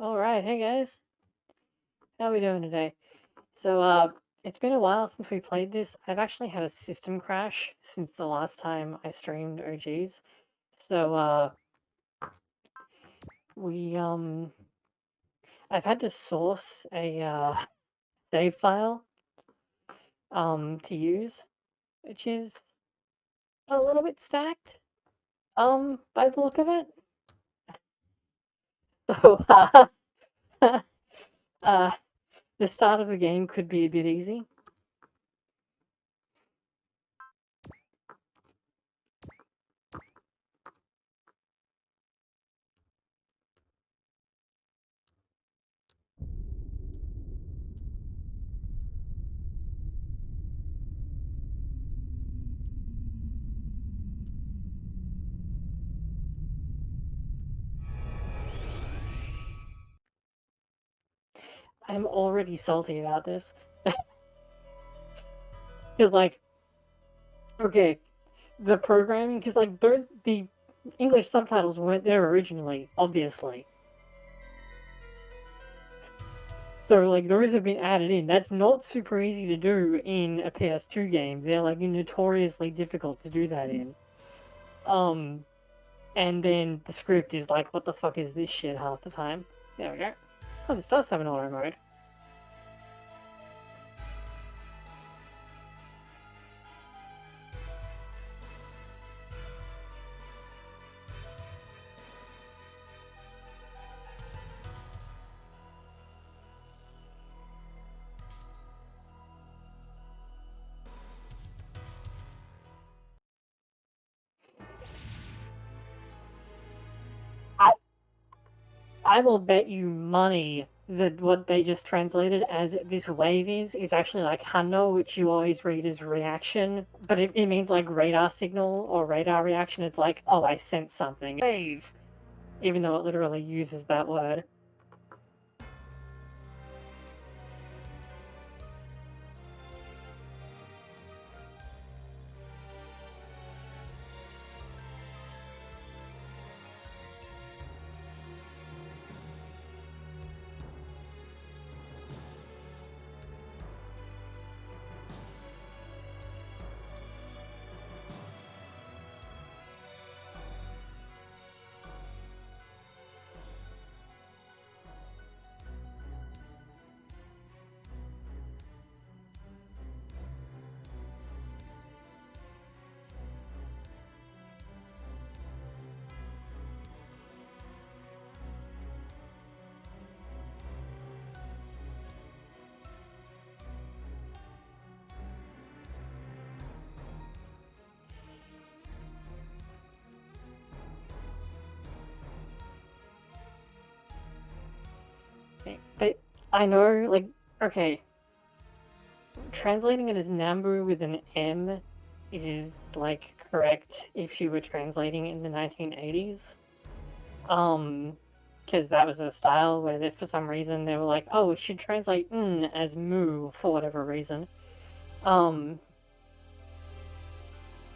Alright, hey guys. How we doing today? So, it's been a while since we played this. I've actually had a system crash since the last time I streamed OGs. So, we, I've had to source a, save file, to use, which is a little bit stacked, by the look of it. So, uh, the start of the game could be a bit easy. I'm already salty about this. Because, like, okay, the programming, because like the English subtitles weren't there originally, obviously. So like those have been added in. That's not super easy to do in a PS2 game. They're like notoriously difficult to do that in. Um, and then the script is like, what the fuck is this shit half the time? There we go. Oh, this does have an auto mode. I I will bet you money that what they just translated as this wave is actually like Hanno, which you always read as reaction, but it means like radar signal or radar reaction. It's like, oh, I sense something. Wave! Even though it literally uses that word. But I know, like, okay, translating it as Nambu with an M is like correct if you were translating it in the 1980s. Because that was a style where they, for some reason they were like, oh, it should translate as moo for whatever reason. Um,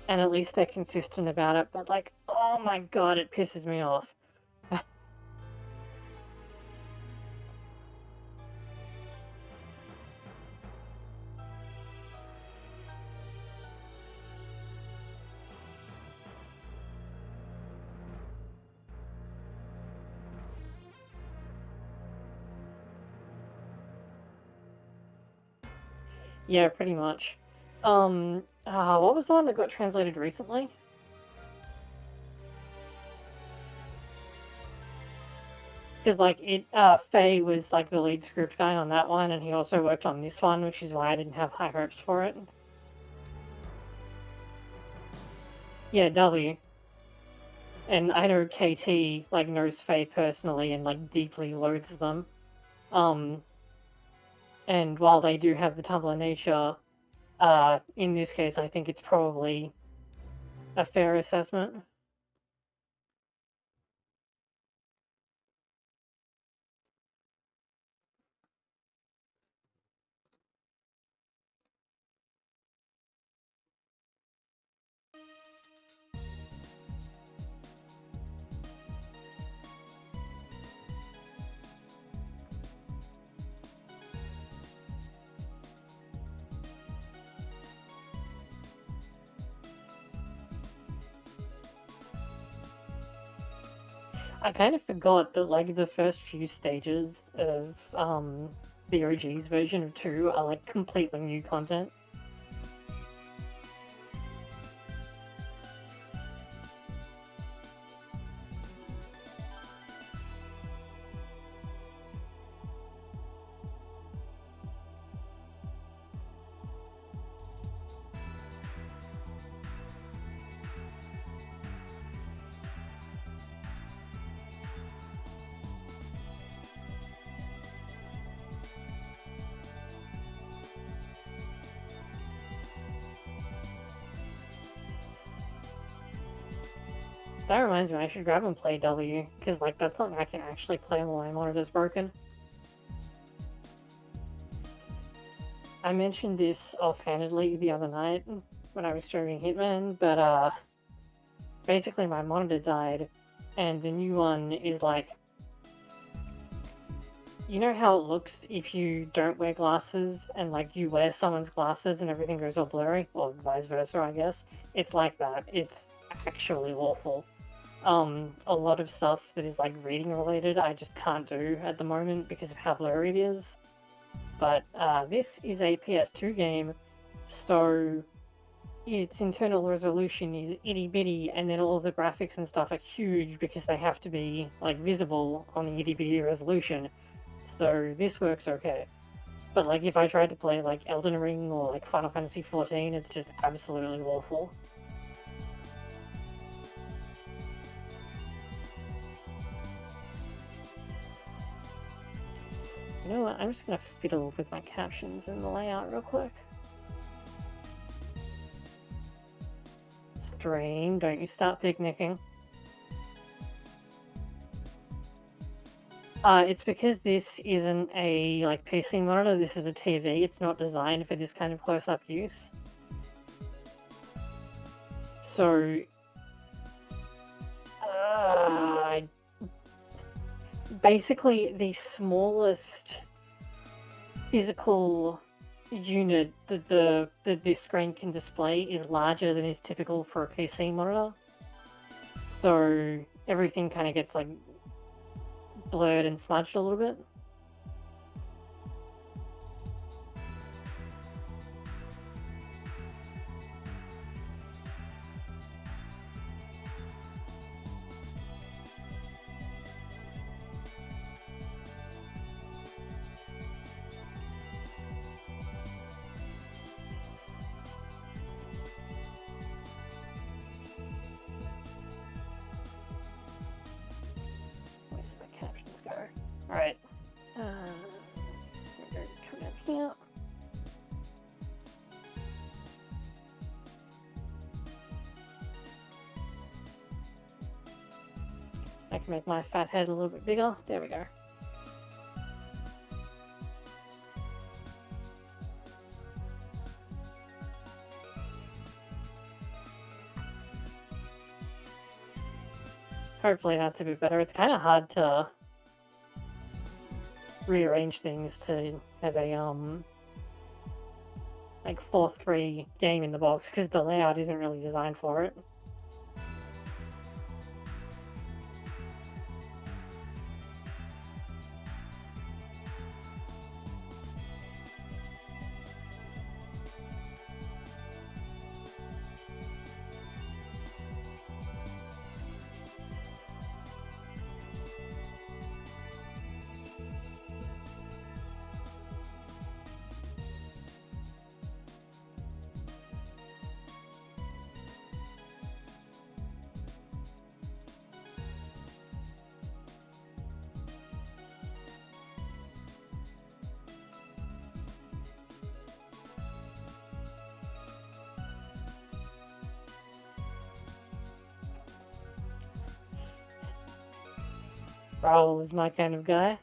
and at least they're consistent about it, but like, oh my god, it pisses me off. Yeah, pretty much. What was the one that got translated recently? Because like Faye was like the lead script guy on that one, and he also worked on this one, which is why I didn't have high hopes for it. Yeah, W. And I know KT like knows Faye personally and like deeply loathes them. Um, and while they do have the Tumblr nature, in this case, I think it's probably a fair assessment. I kind of forgot that, like, the first few stages of, the OG's version of 2 are, like, completely new content. That reminds me, I should grab and play W, because, like, that's something I can actually play while my monitor's broken. I mentioned this offhandedly the other night when I was streaming Hitman, but, basically my monitor died, and the new one is, like, you know how it looks if you don't wear glasses, and, like, you wear someone's glasses and everything goes all blurry? Or vice versa, I guess. It's like that. It's actually awful. A lot of stuff that is, like, reading related I just can't do at the moment because of how blurry it is. But this is a PS2 game, so its internal resolution is itty bitty, and then all of the graphics and stuff are huge because they have to be, like, visible on the itty bitty resolution. So this works okay. But, like, if I tried to play, like, Elden Ring or, like, Final Fantasy XIV, it's just absolutely awful. You know what, I'm just gonna fiddle with my captions and the layout real quick. Stream, don't you start picnicking. It's because this isn't a, like, PC monitor, this is a TV, it's not designed for this kind of close-up use. So, basically, the smallest physical unit that this screen can display is larger than is typical for a PC monitor. So everything kind of gets, like, blurred and smudged a little bit. Where did my captions go? Alright. Come down here. I can make my fat head a little bit bigger. There we go. Hopefully that's a bit better. It's kind of hard to rearrange things to have a, like, 4:3 game in the box, because the layout isn't really designed for it. Raul is my kind of guy.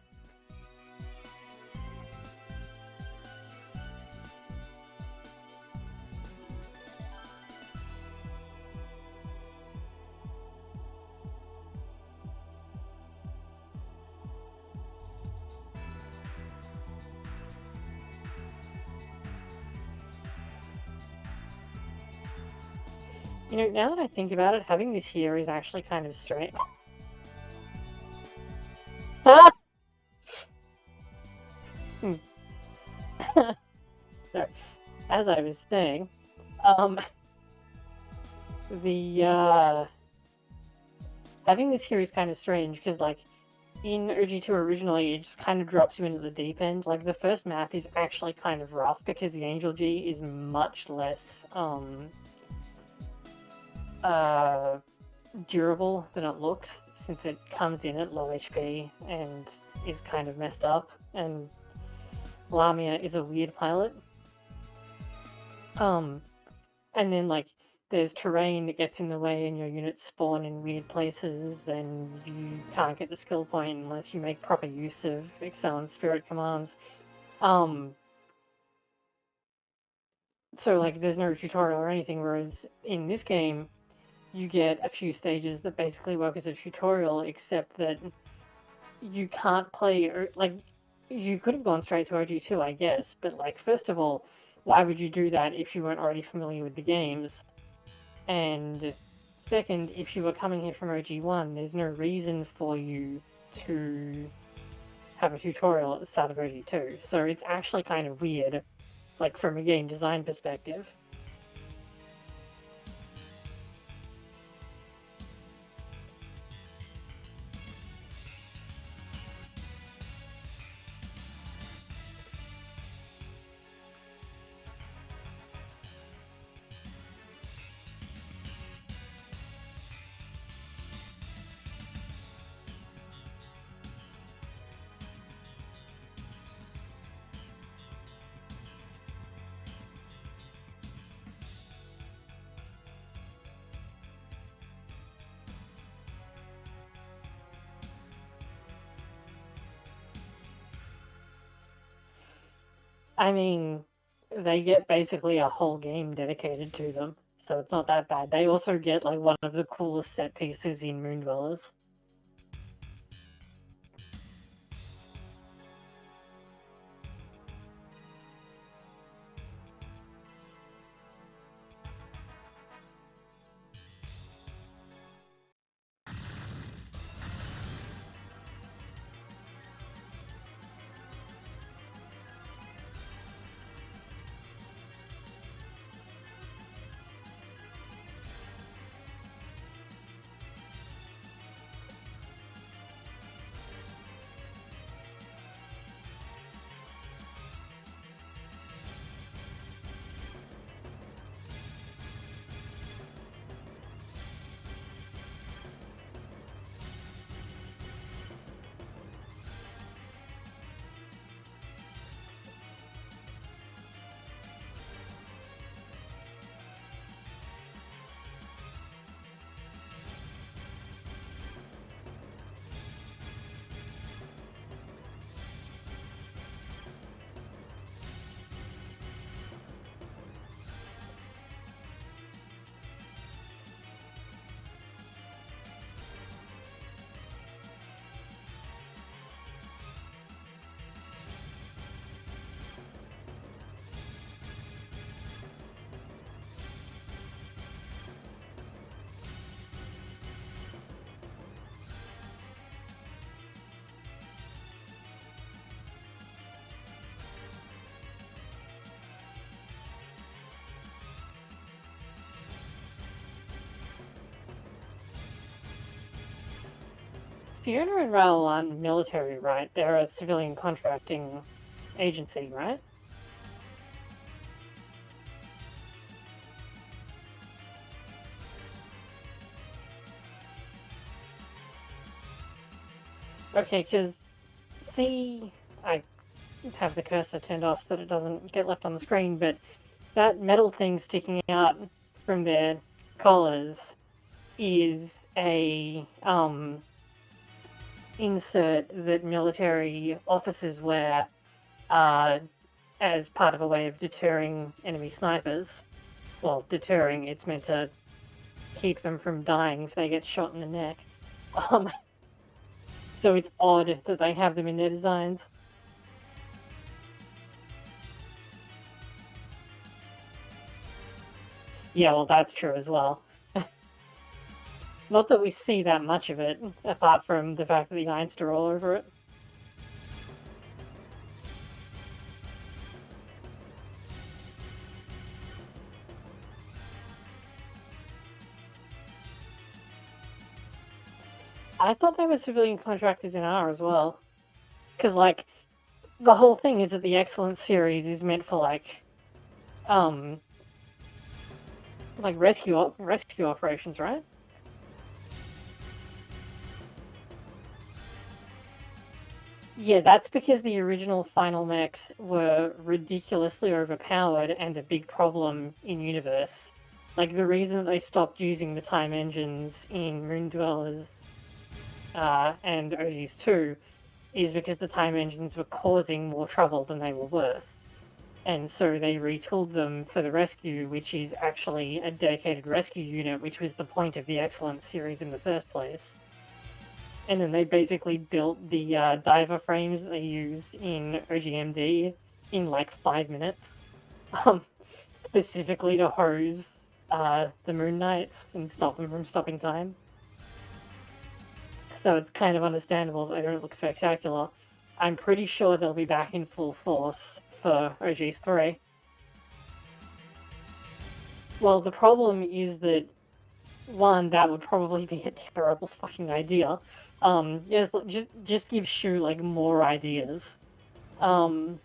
You know, now that I think about it, having this here is actually kind of strange. Hmm. Sorry. As I was saying, um, the having this here is kind of strange because, like, in OG2 originally, it just kind of drops you into the deep end. Like, the first map is actually kind of rough because the Angel G is much less uh, durable than it looks, since it comes in at low HP and is kind of messed up, and Lamia is a weird pilot. Um, and then, like, there's terrain that gets in the way and your units spawn in weird places, and you can't get the skill point unless you make proper use of Excel and Spirit commands. So, like, there's no tutorial or anything, whereas in this game, you get a few stages that basically work as a tutorial, except that you can't play, or, like, you could have gone straight to OG2, I guess, but, like, first of all, why would you do that if you weren't already familiar with the games? And second, if you were coming here from OG1, there's no reason for you to have a tutorial at the start of OG2. So it's actually kind of weird, like, from a game design perspective. I mean, they get basically a whole game dedicated to them, so it's not that bad. They also get, like, one of the coolest set pieces in Moondwellers. Fiona and Raoul aren't military, right? They're a civilian contracting agency, right? Okay, because, see, I have the cursor turned off so that it doesn't get left on the screen, but that metal thing sticking out from their collars is a insert that military officers wear as part of a way of deterring enemy snipers. Well, deterring, it's meant to keep them from dying if they get shot in the neck. Um, so it's odd that they have them in their designs. Yeah, well, that's true as well. Not that we see that much of it, apart from the fact that the Einstein are all over it. I thought there were civilian contractors in R as well. Because, like, the whole thing is that the Excellence series is meant for, um, like rescue operations, right? Yeah, that's because the original Final Mechs were ridiculously overpowered and a big problem in universe. Like, the reason that they stopped using the time engines in Moon Dwellers and OGs2 is because the time engines were causing more trouble than they were worth. And so they retooled them for the rescue, which is actually a dedicated rescue unit, which was the point of the Excellence series in the first place. And then they basically built the diver frames that they use in OGMD in like 5 minutes, um, specifically to hose the Moon Knights and stop them from stopping time. So it's kind of understandable that they don't look spectacular. I'm pretty sure they'll be back in full force for OG's 3. Well, the problem is that, one, that would probably be a terrible fucking idea. Yes, just give Shu, like, more ideas. Um,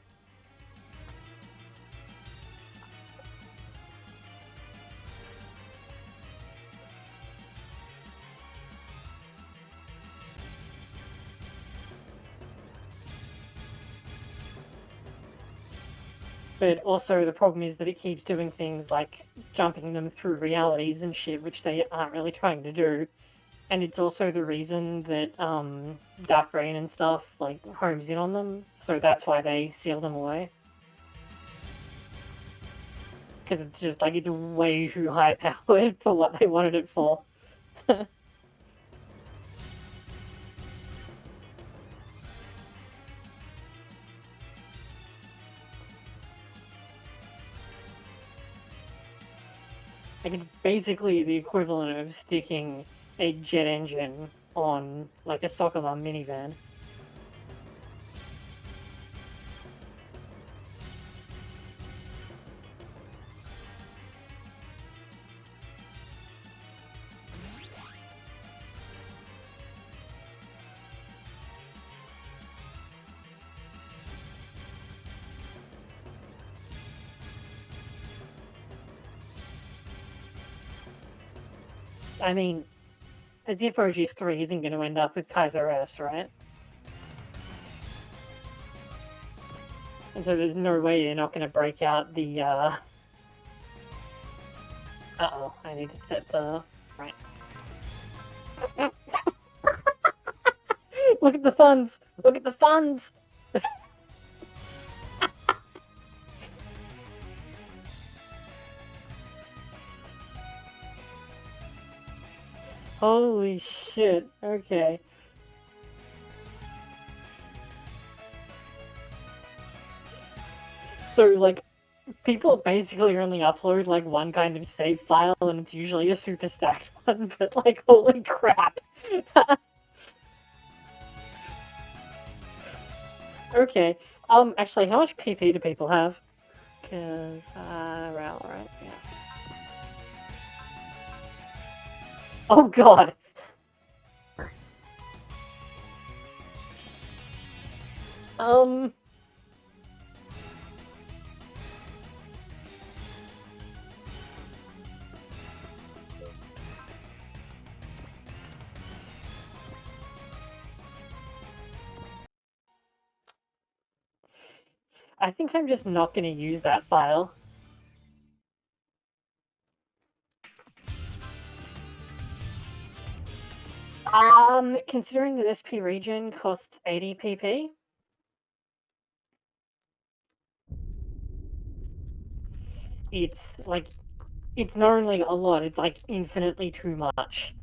but also the problem is that it keeps doing things like jumping them through realities and shit, which they aren't really trying to do. And it's also the reason that Dark Rain and stuff like homes in on them, so that's why they seal them away. Because it's just like it's way too high powered for what they wanted it for. Like it's basically the equivalent of sticking a jet engine on like a soccer mom minivan. I mean, as if OG's 3 isn't going to end up with Kaiser F's, right? And so there's no way they're not going to break out the, Uh-oh, I need to set the... Right. Look at the funds! Look at the funds! Holy shit, okay. So, like, people basically only upload, like, one kind of save file, and it's usually a super stacked one, but, like, holy crap. Okay, actually, how much PP do people have? Because, right, yeah. Oh god! Um... I think I'm just not gonna use that file. Considering that SP region costs 80 PP, it's like, it's not only a lot, it's like infinitely too much.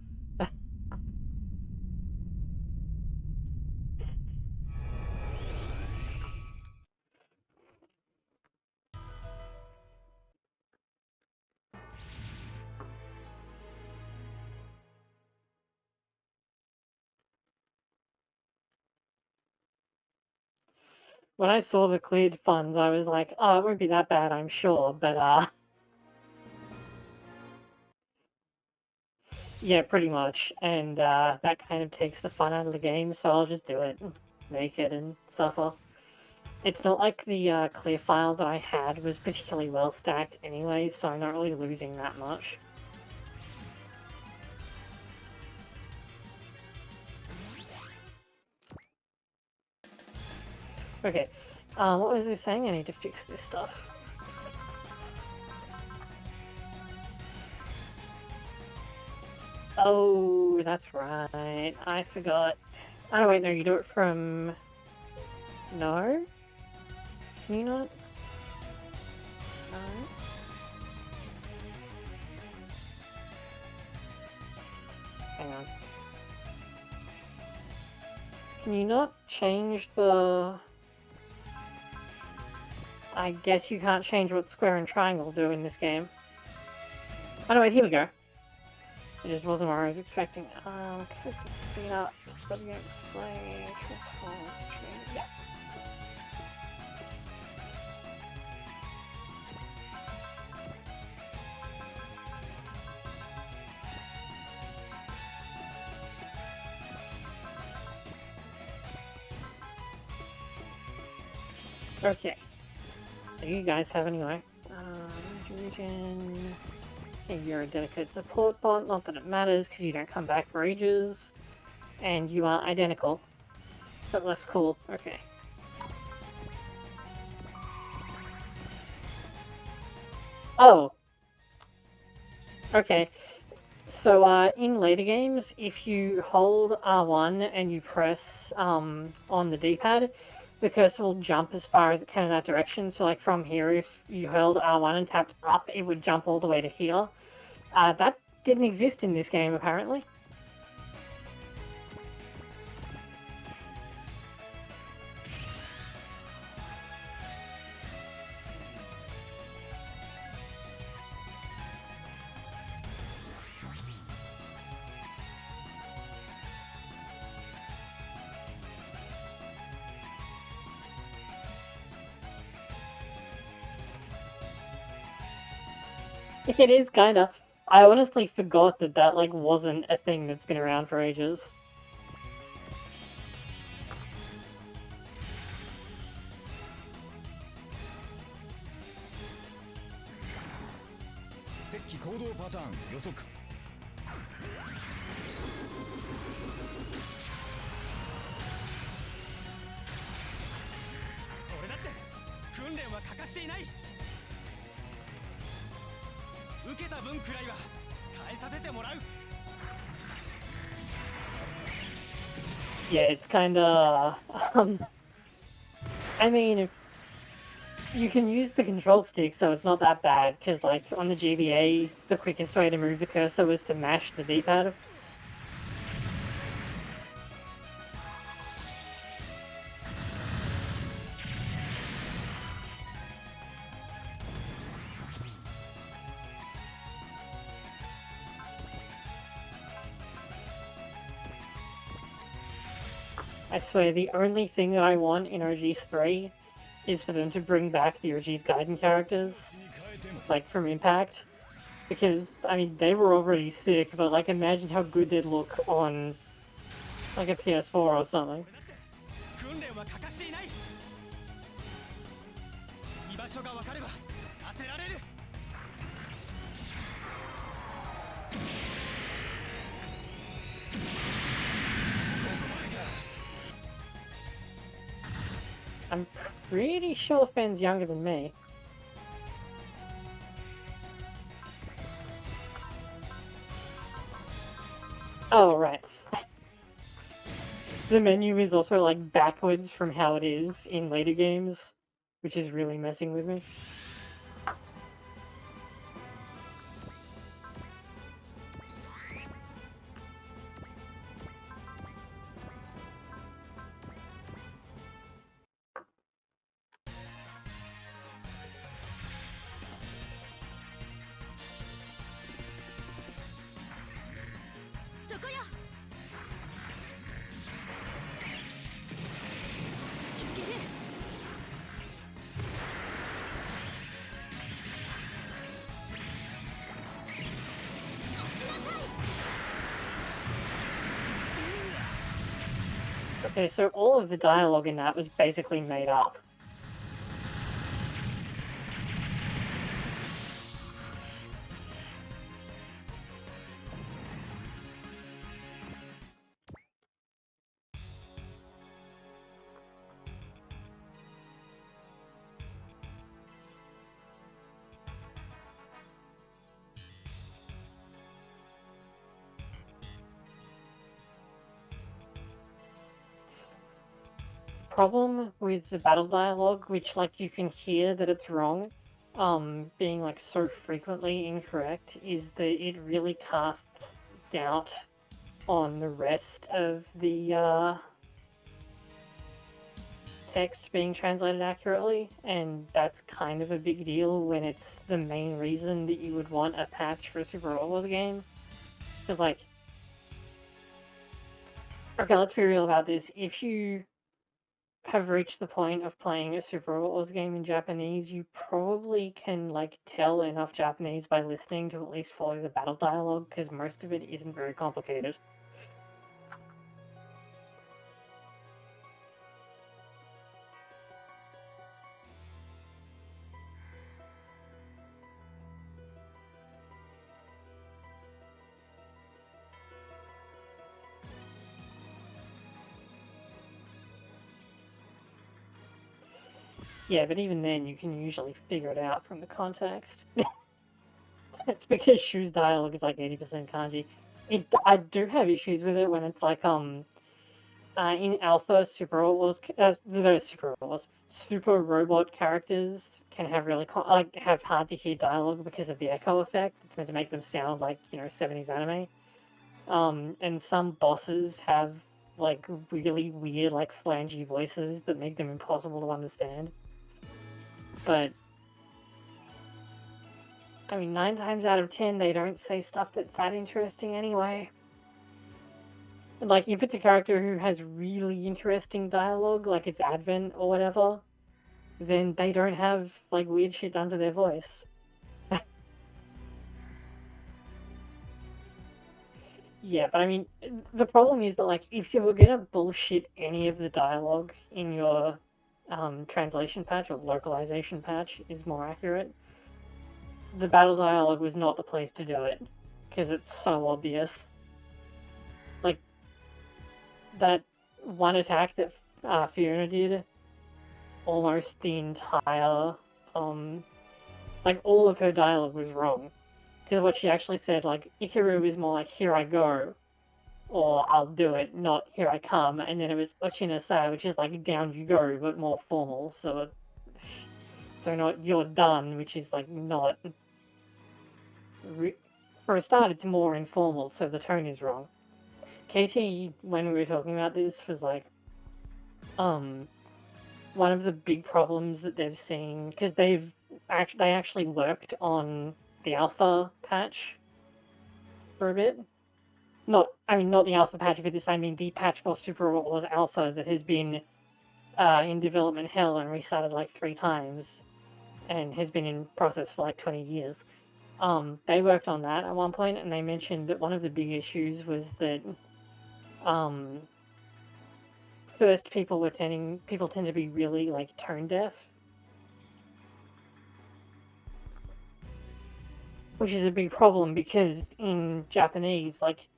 When I saw the cleared funds, I was like, oh, it won't be that bad, I'm sure, but, yeah, pretty much, and, that kind of takes the fun out of the game, so I'll just do it naked and suffer. It's not like the, clear file that I had was particularly well stacked anyway, so I'm not really losing that much. Okay, what was I saying? I need to fix this stuff. Oh, that's right. I forgot. Oh, wait, no, you do it from... No? Can you not? No? Hang on. Can you not change the... I guess you can't change what square and triangle do in this game. Oh, no, wait, here we go. It just wasn't what I was expecting. Okay, so speed up, subject, display, transform, stream, yeah. Okay. Do you guys have anyway? Region... Okay, you're a dedicated support bot, not that it matters, because you don't come back for ages. And you are identical. But less cool. Okay. Oh! Okay. So, in later games, if you hold R1 and you press, on the D-pad, the cursor will jump as far as it can in that direction. So, like, from here, if you held R1 and tapped up, it would jump all the way to here. That didn't exist in this game, apparently. It is kinda. I honestly forgot that that, like, wasn't a thing that's been around for ages. Yeah, it's kinda, I mean, you can use the control stick, so it's not that bad, because, like, on the GBA, the quickest way to move the cursor was to mash the D-pad. I swear, the only thing that I want in OG's 3 is for them to bring back the OG's Gaiden characters, like, from Impact. Because, I mean, they were already sick, but, like, imagine how good they'd look on, like, a PS4 or something. I'm pretty sure Fenn's younger than me. Oh, right. The menu is also, like, backwards from how it is in later games, which is really messing with me. Okay, so all of the dialogue in that was basically made up. Problem with the battle dialogue, which like you can hear that it's wrong, being like so frequently incorrect, is that it really casts doubt on the rest of the text being translated accurately, and that's kind of a big deal when it's the main reason that you would want a patch for a Super Robot Wars game. Because like, okay, let's be real about this. If you have reached the point of playing a Super Robot Wars game in Japanese, you probably can like tell enough Japanese by listening to at least follow the battle dialogue, because most of it isn't very complicated. Yeah, but even then, you can usually figure it out from the context. It's because Shu's dialogue is like 80% kanji. I do have issues with it when it's like in Alpha, Super Wars, no, Super Wars, Super Robot characters can have really like have hard to hear dialogue because of the echo effect. It's meant to make them sound like 70s anime. And some bosses have like really weird like flangy voices that make them impossible to understand. But I mean, 9 times out of 10, they don't say stuff that's that interesting anyway. Like, if it's a character who has really interesting dialogue, like it's Advent or whatever, then they don't have, like, weird shit done to their voice. Yeah, but I mean, the problem is that, like, if you were gonna bullshit any of the dialogue in your translation patch or localization patch is more accurate, the battle dialogue was not the place to do it, because it's so obvious. Like, that one attack that Fiona did, almost the entire, like all of her dialogue was wrong. Because what she actually said, like, Ikaru was more like, here I go, or I'll do it, not here I come. And then it was Ochinasai, which is like, down you go, but more formal. So not you're done, which is like not. For a start, it's more informal, so the tone is wrong. KT, when we were talking about this, was like, um, one of the big problems that they've seen, because they actually worked on the alpha patch for a bit. Not the alpha patch for this. I mean the patch for Super Wars Alpha that has been in development hell and restarted like 3 times, and has been in process for like 20 years. They worked on that at one point, and they mentioned that one of the big issues was that um, first people tend to be really like tone deaf, which is a big problem because in Japanese, like,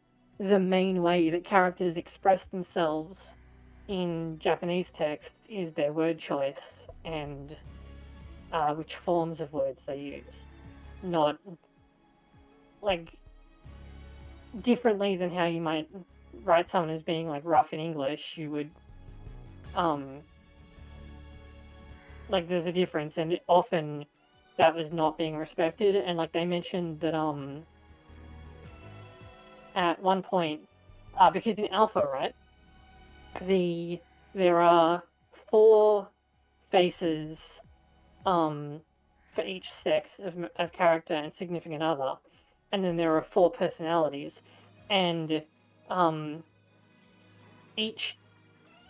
the main way that characters express themselves in Japanese text is their word choice and which forms of words they use. Not like differently than how you might write someone as being like rough in English, you would um like there's a difference, and often that was not being respected. And like they mentioned that at one point, because in alpha, right, the there are 4 faces for each sex of character and significant other, and then there are 4 personalities, and um, each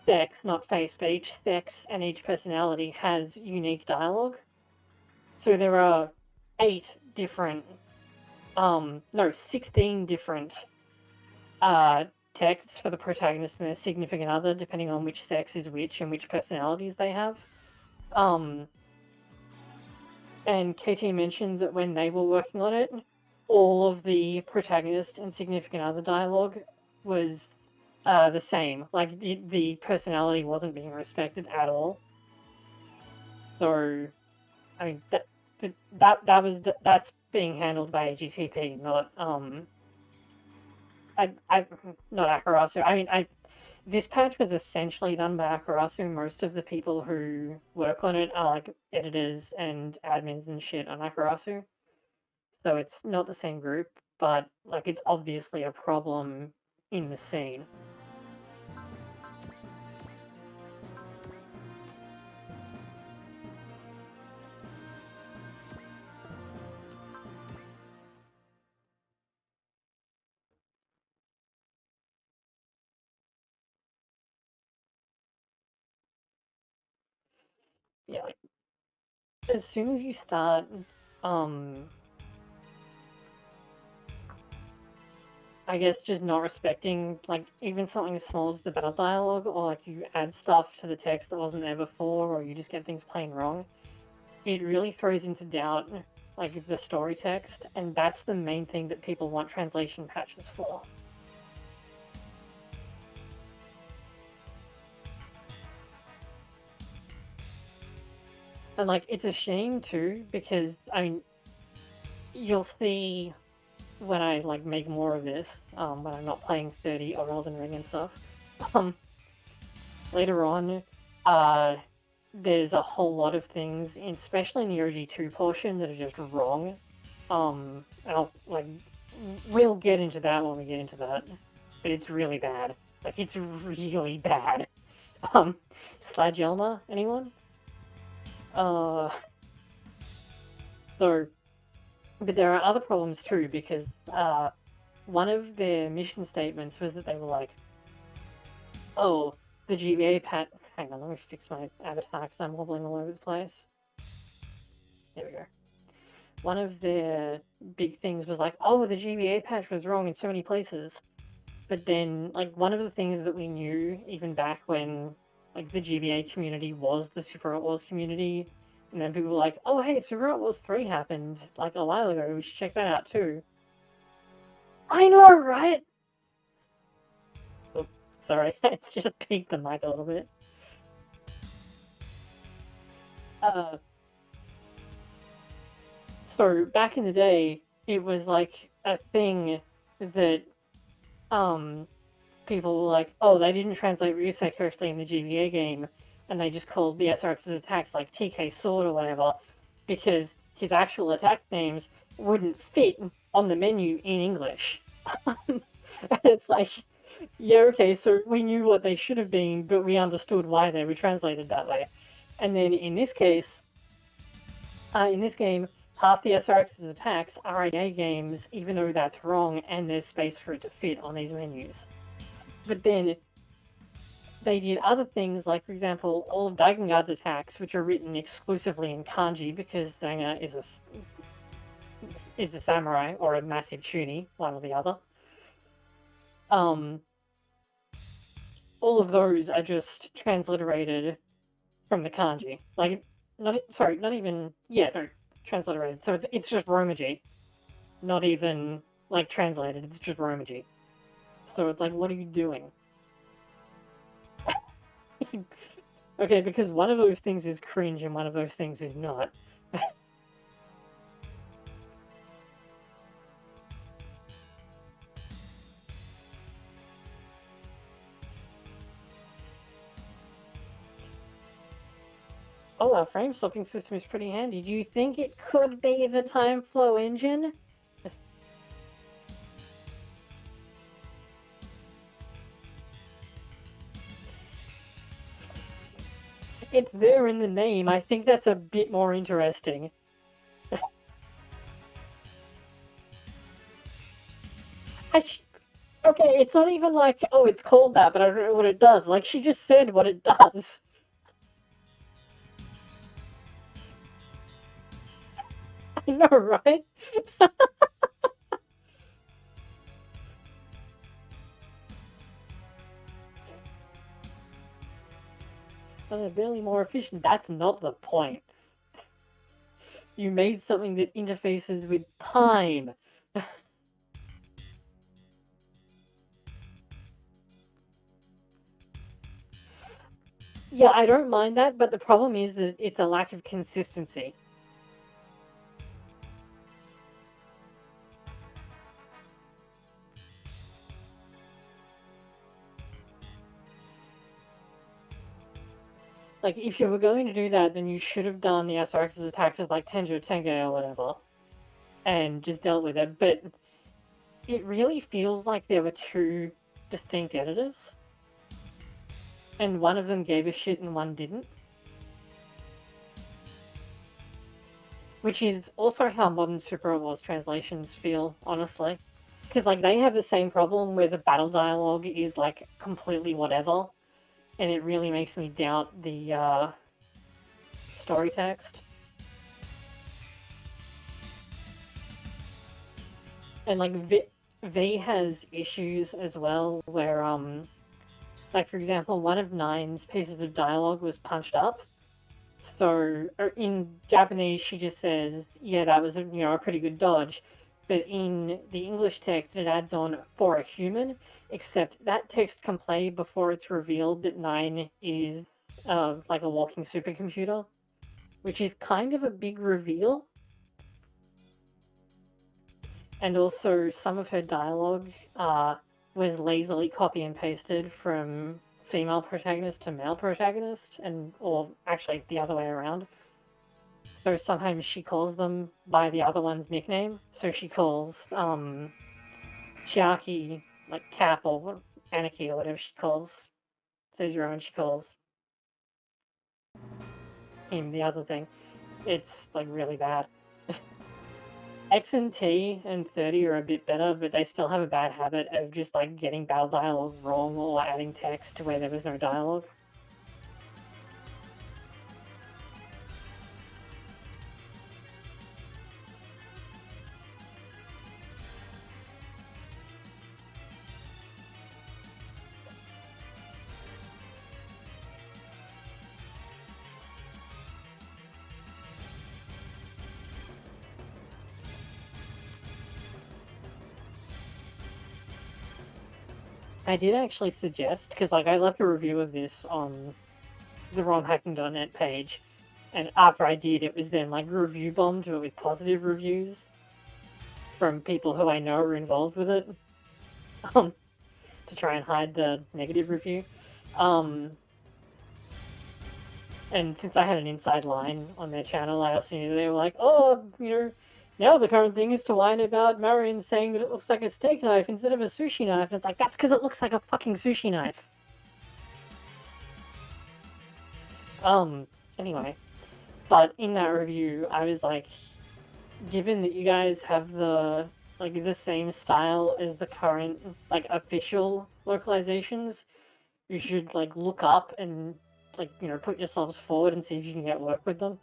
sex, not face, but each sex and each personality has unique dialogue. So there are 8 different, no, 16 different uh, texts for the protagonist and their significant other, depending on which sex is which and which personalities they have. And KT mentioned that when they were working on it, all of the protagonist and significant other dialogue was the same. Like the personality wasn't being respected at all. So, I mean that's being handled by GTP, not not Akarasu. I mean this patch was essentially done by Akarasu. Most of the people who work on it are like editors and admins and shit on Akarasu. So it's not the same group, but like it's obviously a problem in the scene. Yeah, like as soon as you start I guess just not respecting like even something as small as the battle dialogue, or like you add stuff to the text that wasn't there before, or you just get things plain wrong, it really throws into doubt like the story text, and that's the main thing that people want translation patches for. And like it's a shame too, because I mean you'll see when I like make more of this, when I'm not playing 30 or Elden Ring and stuff, um, later on, there's a whole lot of things, especially in the OG2 portion, that are just wrong. And I'll like we'll get into that when we get into that, but it's really bad. Like it's really bad. Um, Sludge anyone? Uh, so, but there are other problems too, because one of their mission statements was that they were like, oh, the GBA patch. Hang on, let me fix my avatar because I'm wobbling all over the place. There we go. One of their big things was like, oh, the GBA patch was wrong in so many places. But then, like, one of the things that we knew even back when, like, the GBA community was the Super Outlaws community, and then people were like, oh, hey, Super Outlaws 3 happened, like, a while ago, we should check that out too. I know, right? Oh, sorry, I just peeked the mic a little bit. So back in the day, it was like a thing that people were like, oh, they didn't translate Ryusei correctly in the GBA game, and they just called the SRX's attacks like TK Sword or whatever, because his actual attack names wouldn't fit on the menu in English. And it's like, yeah, okay, so we knew what they should have been, but we understood why they were translated that way. And then in this case, in this game, half the SRX's attacks are AA games, even though that's wrong, and there's space for it to fit on these menus. But then they did other things, like, for example, all of Daigengard's attacks, which are written exclusively in kanji because Zanga is a samurai or a massive chuny, one or the other. All of those are just transliterated from the kanji. Like, not even, yeah, no, transliterated. So it's just Romaji. Not even, like, translated, it's just Romaji. So it's like, what are you doing? Okay, because one of those things is cringe and one of those things is not. Oh, our frame swapping system is pretty handy. Do you think it could be the time flow engine? It's there in the name. I think that's a bit more interesting. Okay, it's not even like, oh, it's called that, but I don't know what it does. Like, she just said what it does. I know, right? Oh, they're barely more efficient. That's not the point. You made something that interfaces with time. Yeah, I don't mind that, but the problem is that it's a lack of consistency. Like, if you were going to do that, then you should have done the SRX's attacks as like Tenjo Tenge or whatever, and just dealt with it. But it really feels like there were two distinct editors, and one of them gave a shit and one didn't. Which is also how modern Super Wars translations feel, honestly. Because, like, they have the same problem where the battle dialogue is, like, completely whatever, and it really makes me doubt the, story text. And, like, V has issues as well where, like, for example, one of Nine's pieces of dialogue was punched up. So, in Japanese, she just says, yeah, that was, a pretty good dodge. But in the English text, it adds on for a human, except that text can play before it's revealed that Nine is, like a walking supercomputer, which is kind of a big reveal. And also, some of her dialogue was lazily copy and pasted from female protagonist to male protagonist, or actually the other way around. So sometimes she calls them by the other one's nickname. So she calls Chiaki like Cap or Anarchy or whatever she calls Sejiro, and she calls him the other thing. It's like really bad. X and T and 30 are a bit better, but they still have a bad habit of just like getting battle dialogue wrong or adding text where there was no dialogue. I did actually suggest, because like I left a review of this on the romhacking.net page, and after I did, it was then like review bombed, but with positive reviews from people who I know are involved with it, um, to try and hide the negative review. Um, and since I had an inside line on their channel, I also knew they were like, oh, now the current thing is to whine about Marion saying that it looks like a steak knife instead of a sushi knife. And it's like, that's because it looks like a fucking sushi knife. Anyway. But in that review, I was like, given that you guys have the same style as the current like official localizations, you should like look up and like put yourselves forward and see if you can get work with them,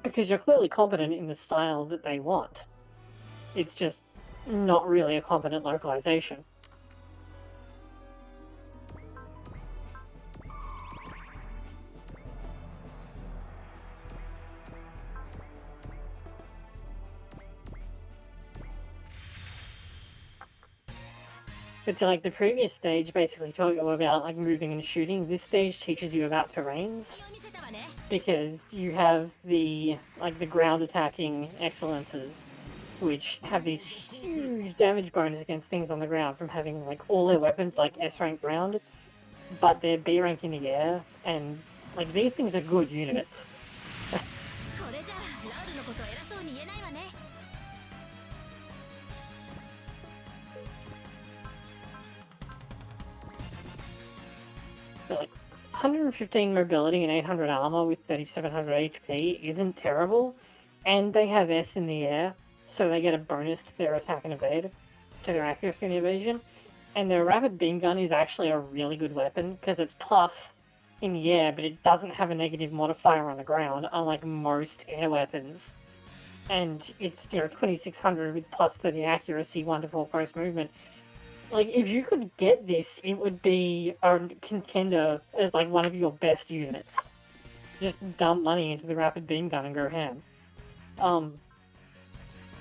because you're clearly competent in the style that they want. It's just not really a competent localization. It's like the previous stage basically taught you about like moving and shooting. This stage teaches you about terrains, because you have the ground attacking excellences, which have these huge damage bonus against things on the ground from having like all their weapons like S rank ground, but they're B rank in the air, and like these things are good units. But like 115 mobility and 800 armor with 3700 HP isn't terrible, and they have S in the air, so they get a bonus to their attack and evade, to their accuracy and evasion. And their rapid beam gun is actually a really good weapon, because it's plus in the air, but it doesn't have a negative modifier on the ground, unlike most air weapons. And it's 2600 with plus 30 accuracy, 1 to 4 post movement. Like, if you could get this, it would be a contender as, like, one of your best units. Just dump money into the rapid beam gun and go ham.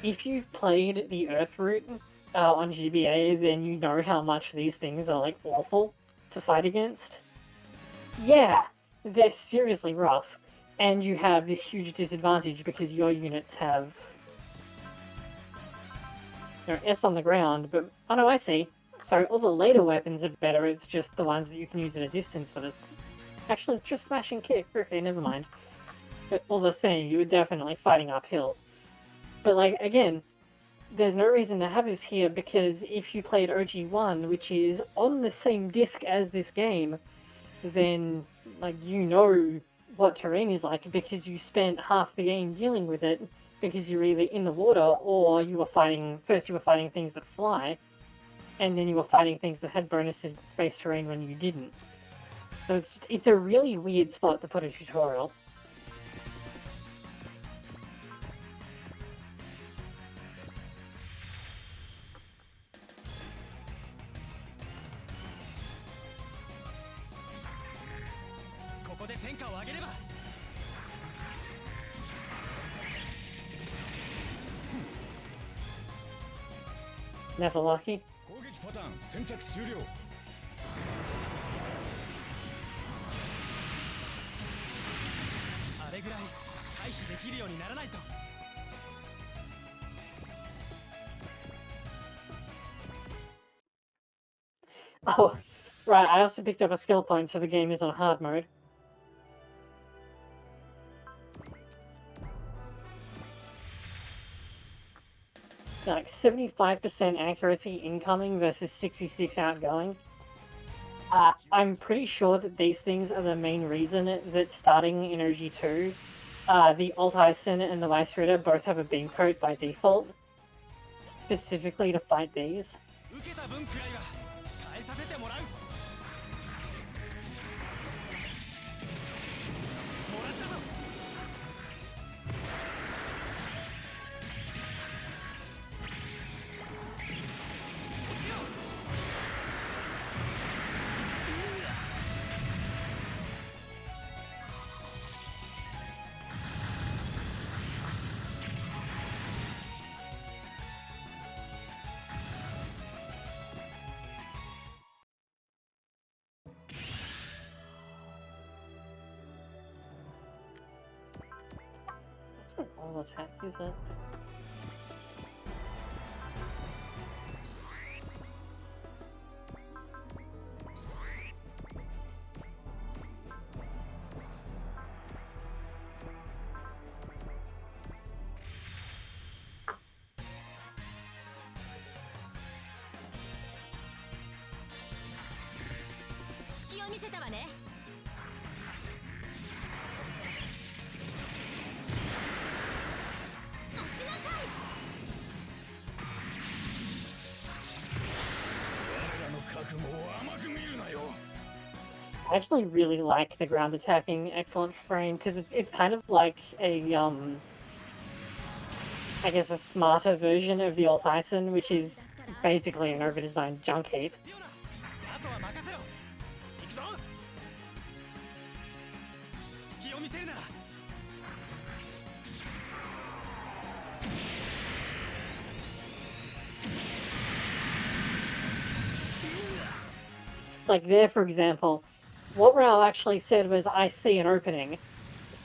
If you've played the Earth route on GBA, then you know how much these things are, like, awful to fight against. Yeah, they're seriously rough. And you have this huge disadvantage because your units have, you know, S on the ground, but, oh no, I see. Sorry, all the later weapons are better, it's just the ones that you can use at a distance that is... Actually, it's just smash and kick. Okay, never mind. But all the same, you were definitely fighting uphill. But, like, again, there's no reason to have this here because if you played OG1, which is on the same disc as this game, then, like, you know what terrain is like because you spent half the game dealing with it because you're either in the water or you were fighting... First you were fighting things that fly, and then you were fighting things that had bonuses in space terrain when you didn't. So it's a really weird spot to put a tutorial. Never lucky. 攻撃パターン選択終了 Oh, right, I also picked up a skill point, so the game is on hard mode. Like 75% accuracy incoming versus 66 outgoing. I'm pretty sure that these things are the main reason that starting in OG2, the Alt Ison and the Vice Ritter both have a beam coat by default, specifically to fight these. That's an all attack, is it? I actually really like the ground attacking excellent frame because it's kind of like a I guess a smarter version of the Alt Ison, which is basically an over-designed junk heap. Like there, for example, what Rao actually said was, "I see an opening,"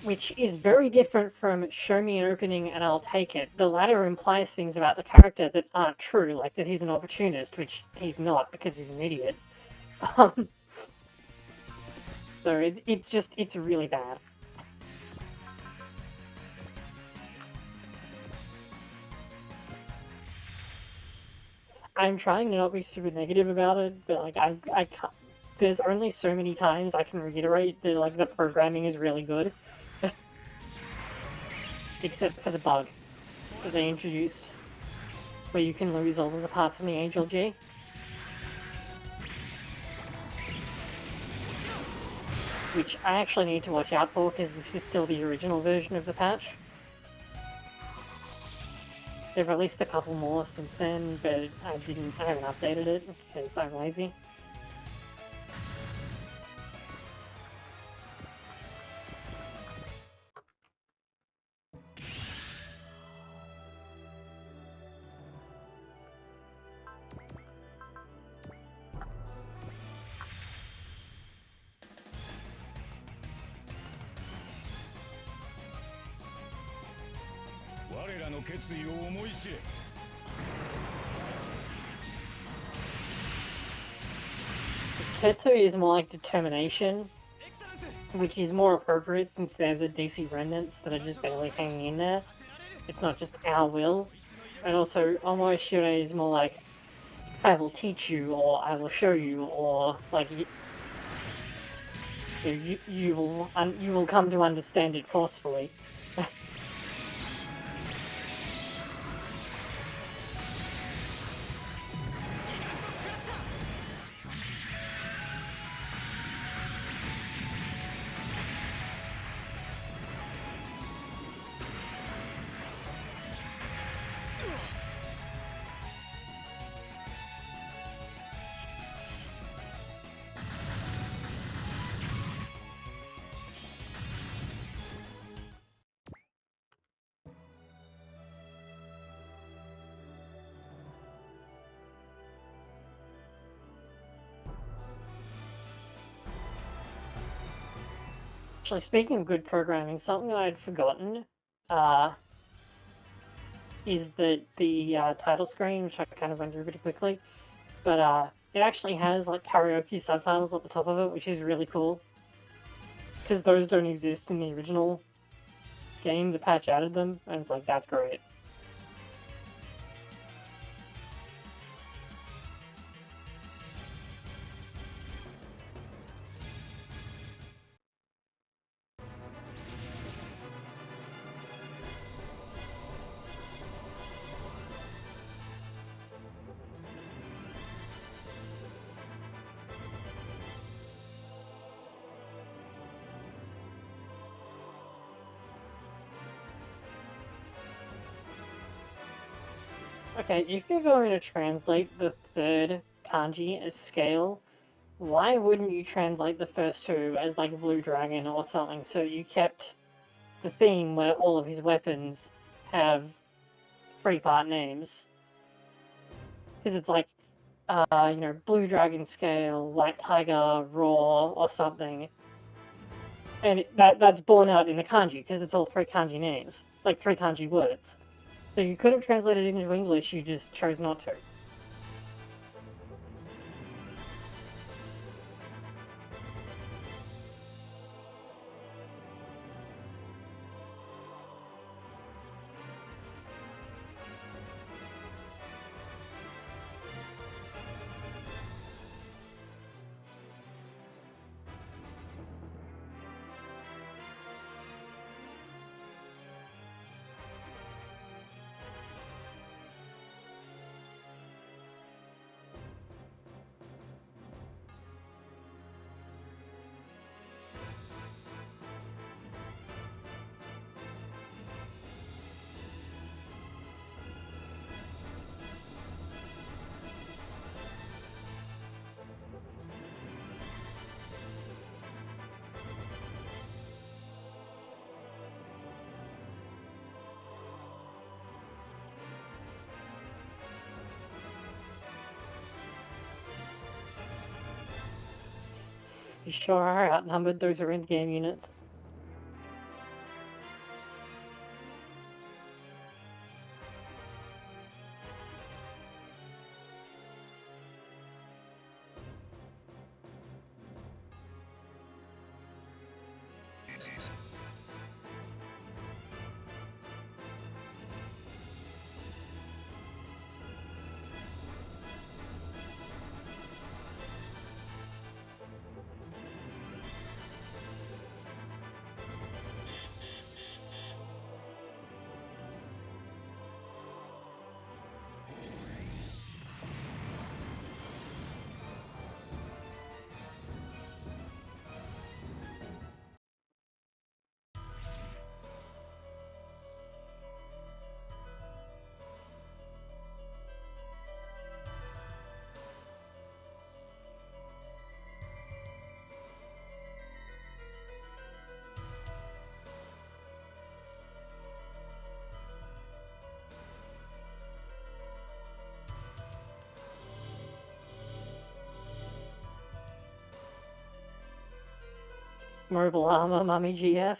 which is very different from "show me an opening and I'll take it." The latter implies things about the character that aren't true, like that he's an opportunist, which he's not because he's an idiot. So it's really bad. I'm trying to not be super negative about it, but like I can't, there's only so many times I can reiterate that like the programming is really good. Except for the bug that they introduced, where you can lose all of the parts in the Angel G. Which I actually need to watch out for, because this is still the original version of the patch. They've released a couple more since then, but I haven't updated it because I'm lazy. Ketsu is more like determination, which is more appropriate since they're the DC remnants that are just barely hanging in there. It's not just our will. And also, Omoishire is more like, I will teach you, or I will show you, or like you will come to understand it forcefully. Actually, speaking of good programming, something I'd forgotten is that the title screen, which I kind of went through pretty quickly, but it actually has like karaoke subtitles at the top of it, which is really cool. Because those don't exist in the original game, the patch added them, and it's like, that's great. Okay, if you're going to translate the third kanji as scale, why wouldn't you translate the first two as like Blue Dragon or something so you kept the theme where all of his weapons have three-part names? Because it's like, Blue Dragon scale, White Tiger, Raw, or something. And that's borne out in the kanji, because it's all three kanji names, like three kanji words. So you could have translated it into English, you just chose not to. You sure are outnumbered, those are in-game units. Mobile armor, mummy GF.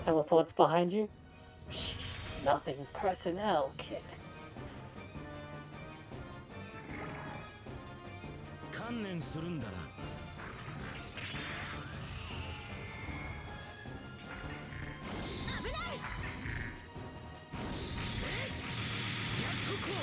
Teleports behind you. Nothing personnel, kid. 観念するんだな。危ない。せい。やっここ。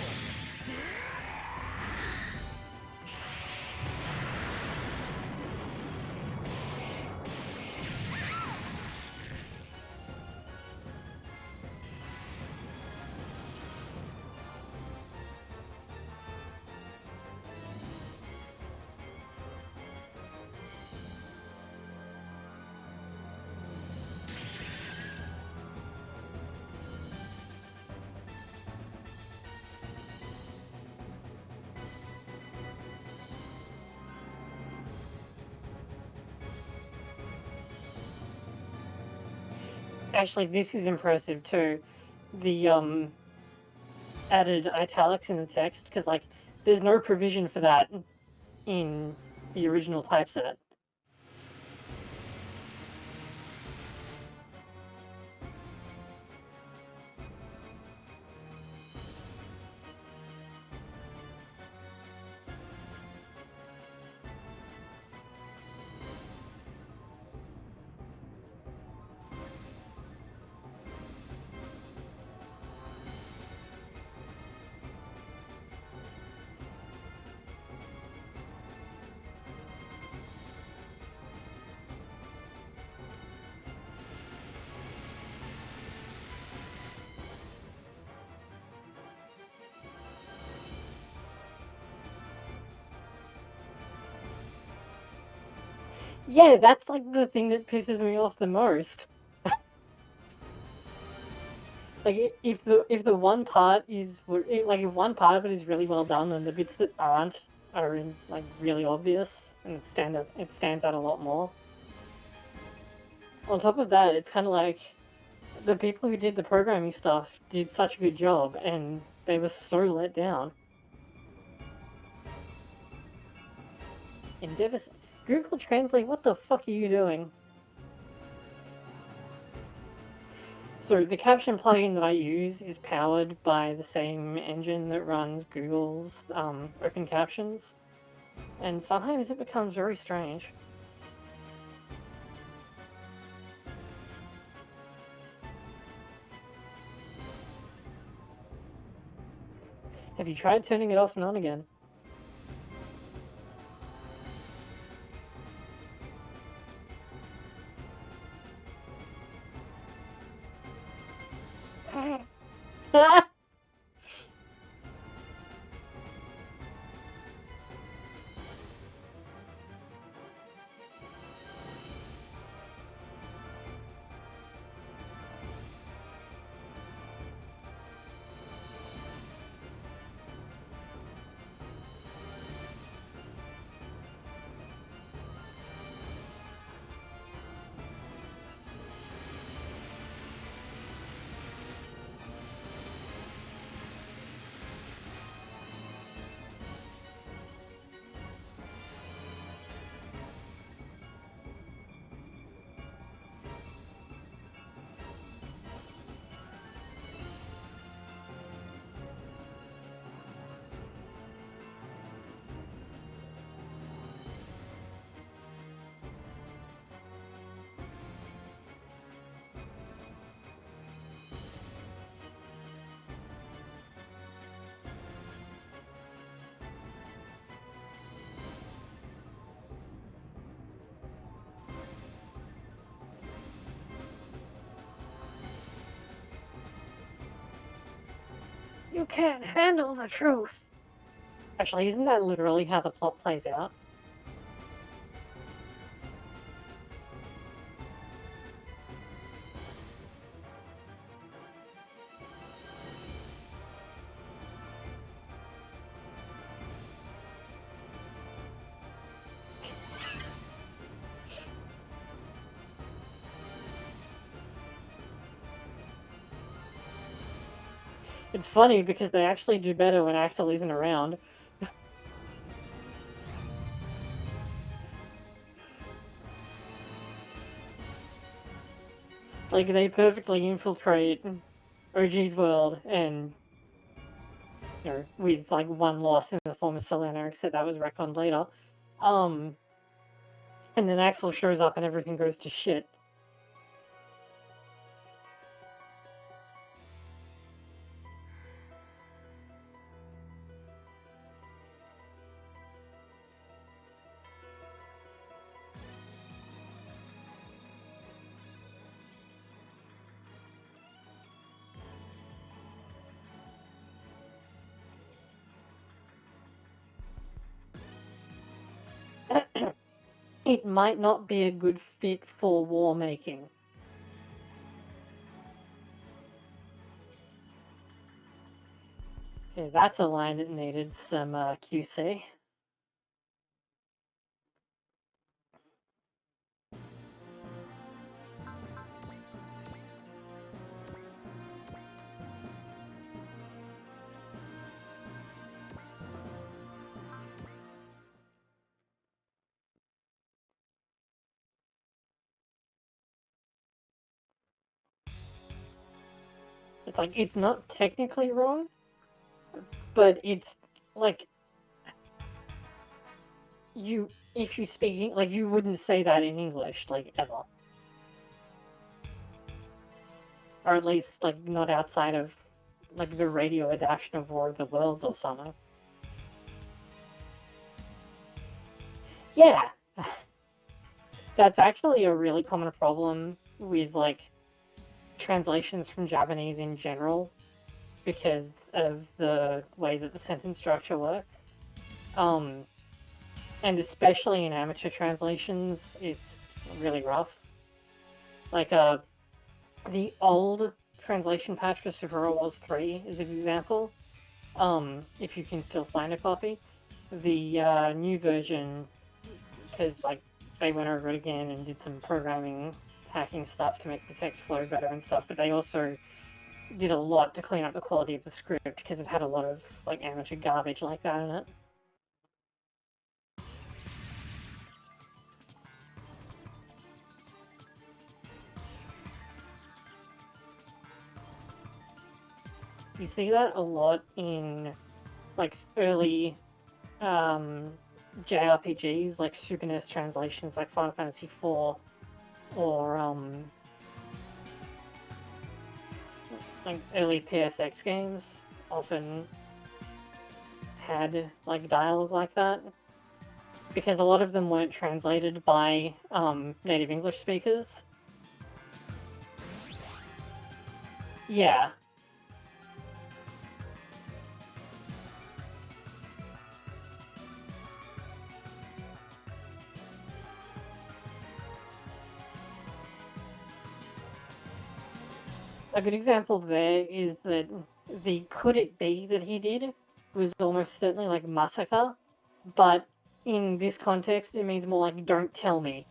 Actually, this is impressive too. The added italics in the text, because like there's no provision for that in the original typeset. Yeah, that's like the thing that pisses me off the most. Like if the one part is like if one part of it is really well done, and the bits that aren't are in, like really obvious, and it stands out a lot more. On top of that, it's kind of like the people who did the programming stuff did such a good job, and they were so let down. And Google Translate, what the fuck are you doing? So the caption plugin that I use is powered by the same engine that runs Google's Open Captions, and sometimes it becomes very strange. Have you tried turning it off and on again? can't handle the truth. Actually, isn't that literally how the plot plays out? It's funny because they actually do better when Axel isn't around. Like, they perfectly infiltrate OG's world and, you know, with, like, one loss in the form of Selena, except that was retconned later. And then Axel shows up and everything goes to shit. It might not be a good fit for war making. Okay, that's a line that needed some QC. It's like, it's not technically wrong, but it's like, if you speak, like, you wouldn't say that in English, like, ever. Or at least, like, not outside of, like, the radio adaptation of War of the Worlds or something. Yeah! That's actually a really common problem with, like, translations from Japanese in general, because of the way that the sentence structure works. And especially in amateur translations, it's really rough. Like, the old translation patch for Super Wars 3 is an example. If you can still find a copy. The new version, because, like, they went over it again and did some programming hacking stuff to make the text flow better and stuff, but they also did a lot to clean up the quality of the script because it had a lot of, like, amateur garbage like that in it. You see that a lot in, like, early JRPGs, like Super NES translations, like Final Fantasy IV, or like early PSX games often had, like, dialogue like that, because a lot of them weren't translated by native English speakers. Yeah. A good example there is that the "could it be that he did" was almost certainly like "massacre," but in this context it means more like "don't tell me."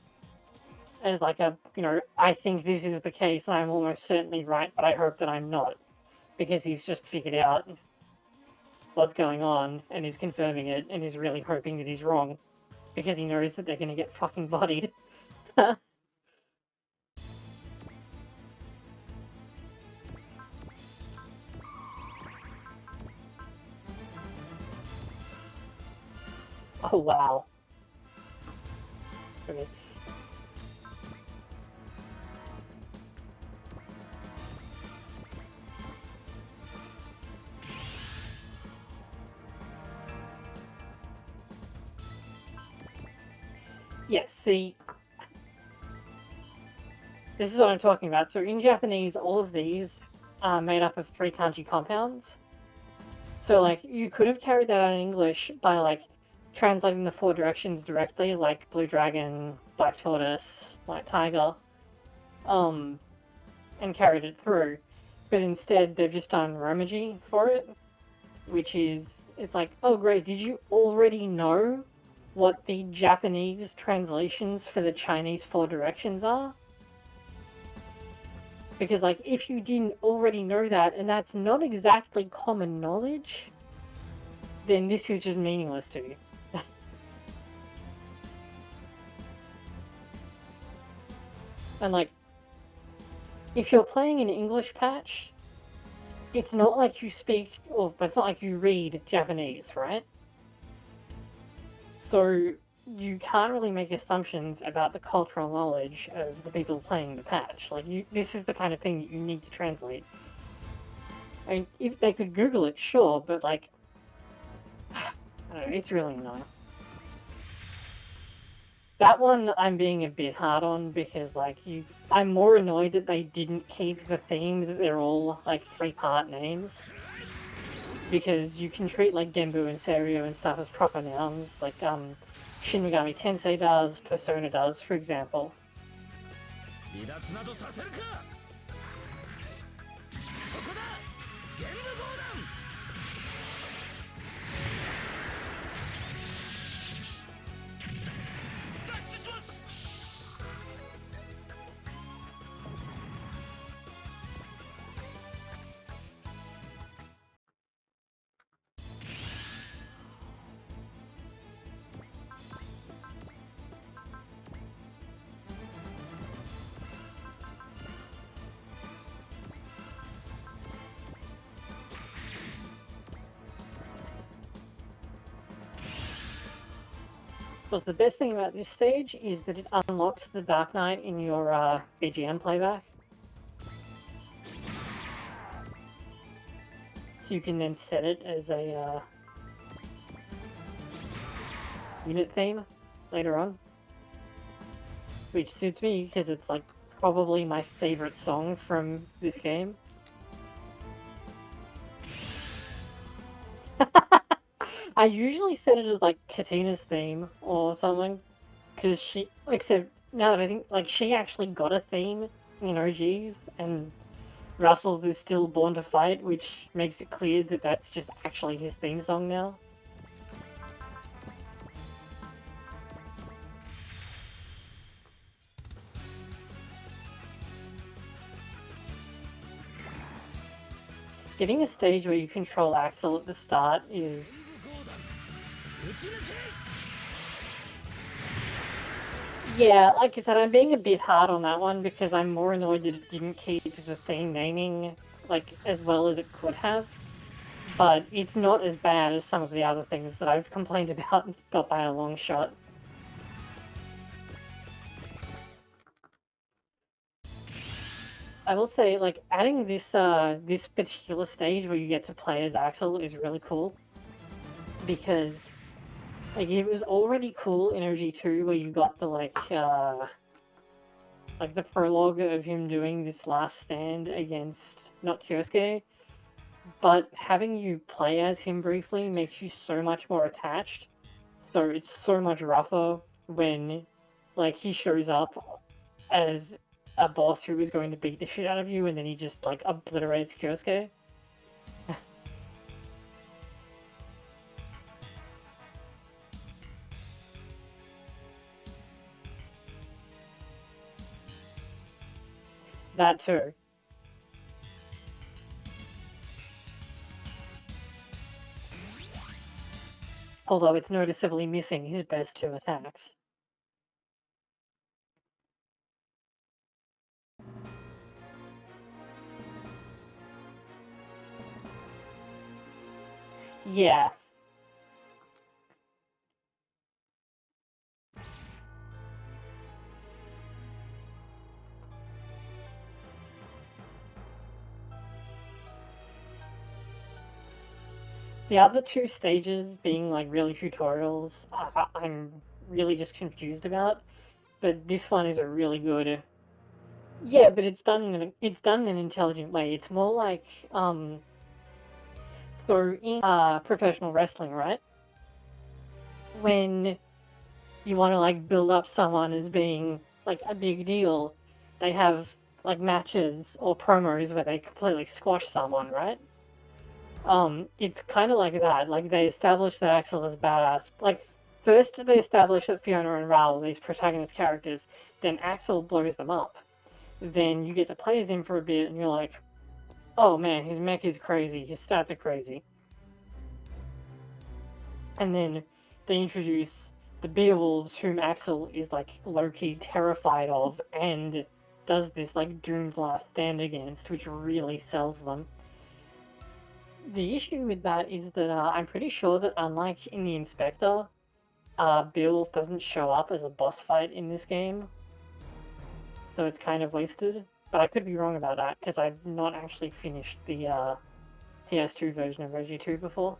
As like a, you know, I think this is the case and I'm almost certainly right, but I hope that I'm not. Because he's just figured out what's going on and is confirming it and is really hoping that he's wrong. Because he knows that they're gonna get fucking bodied. Oh wow. Okay. Yeah, see, this is what I'm talking about. So in Japanese, all of these are made up of 3 kanji compounds. So, like, you could have carried that out in English by, like, translating the four directions directly, like Blue Dragon, Black Tortoise, White Tiger, and carried it through. But instead, they've just done Romaji for it, which is, it's like, oh great, did you already know what the Japanese translations for the Chinese four directions are? Because, like, if you didn't already know that, and that's not exactly common knowledge, then this is just meaningless to you. And, like, if you're playing an English patch, it's not like you speak, or it's not like you read Japanese, right? So you can't really make assumptions about the cultural knowledge of the people playing the patch. Like, this is the kind of thing that you need to translate. I mean, if they could Google it, sure, but, like, I don't know, it's really annoying. That one I'm being a bit hard on because, like, I'm more annoyed that they didn't keep the theme that they're all, like, three-part names. Because you can treat, like, Genbu and Seiryu and stuff as proper nouns, like, Shin Megami Tensei does, Persona does, for example. 離脱などさせるか。そこだ。玄武砲弾。脱出します。But the best thing about this stage is that it unlocks the Dark Knight in your BGM playback. So you can then set it as a unit theme later on. Which suits me because it's, like, probably my favorite song from this game. I usually set it as, like, Katina's theme or something, because she, except now that I think, like, she actually got a theme in OGs, and Russell's is still Born to Fight, which makes it clear that that's just actually his theme song now. Getting a stage where you control Axel at the start is... 撃ち抜け。Yeah, like I said, I'm being a bit hard on that one because I'm more annoyed that it didn't keep the theme naming, like, as well as it could have. But it's not as bad as some of the other things that I've complained about, not by a long shot. I will say, like, adding this particular stage where you get to play as Axel is really cool. Because, like, it was already cool in OG2 where you got the, like the prologue of him doing this last stand against, not Kyosuke, but having you play as him briefly makes you so much more attached. So it's so much rougher when, like, he shows up as a boss who is going to beat the shit out of you, and then he just, like, obliterates Kyosuke. That too. Although it's noticeably missing his best two attacks. Yeah. The other two stages being, like, really tutorials, I'm really just confused about. But this one is a really good... Yeah, but it's done in an intelligent way. It's more like, So in professional wrestling, right? When you want to like build up someone as being like a big deal, they have like matches or promos where they completely squash someone, right? It's kind of like that. Like they establish that Axel is badass. Like first they establish that Fiona and Raoul, these protagonist characters, then Axel blows them up. Then you get to play as him for a bit, and you're like, oh man, his mech is crazy, his stats are crazy. And then they introduce the Beowulfs, whom Axel is like low-key terrified of, and does this like doomed last stand against, which really sells them. The issue with that is that I'm pretty sure that unlike in the Inspector, Beowulf doesn't show up as a boss fight in this game, so it's kind of wasted. But I could be wrong about that, because I've not actually finished the PS2 version of OG2 before.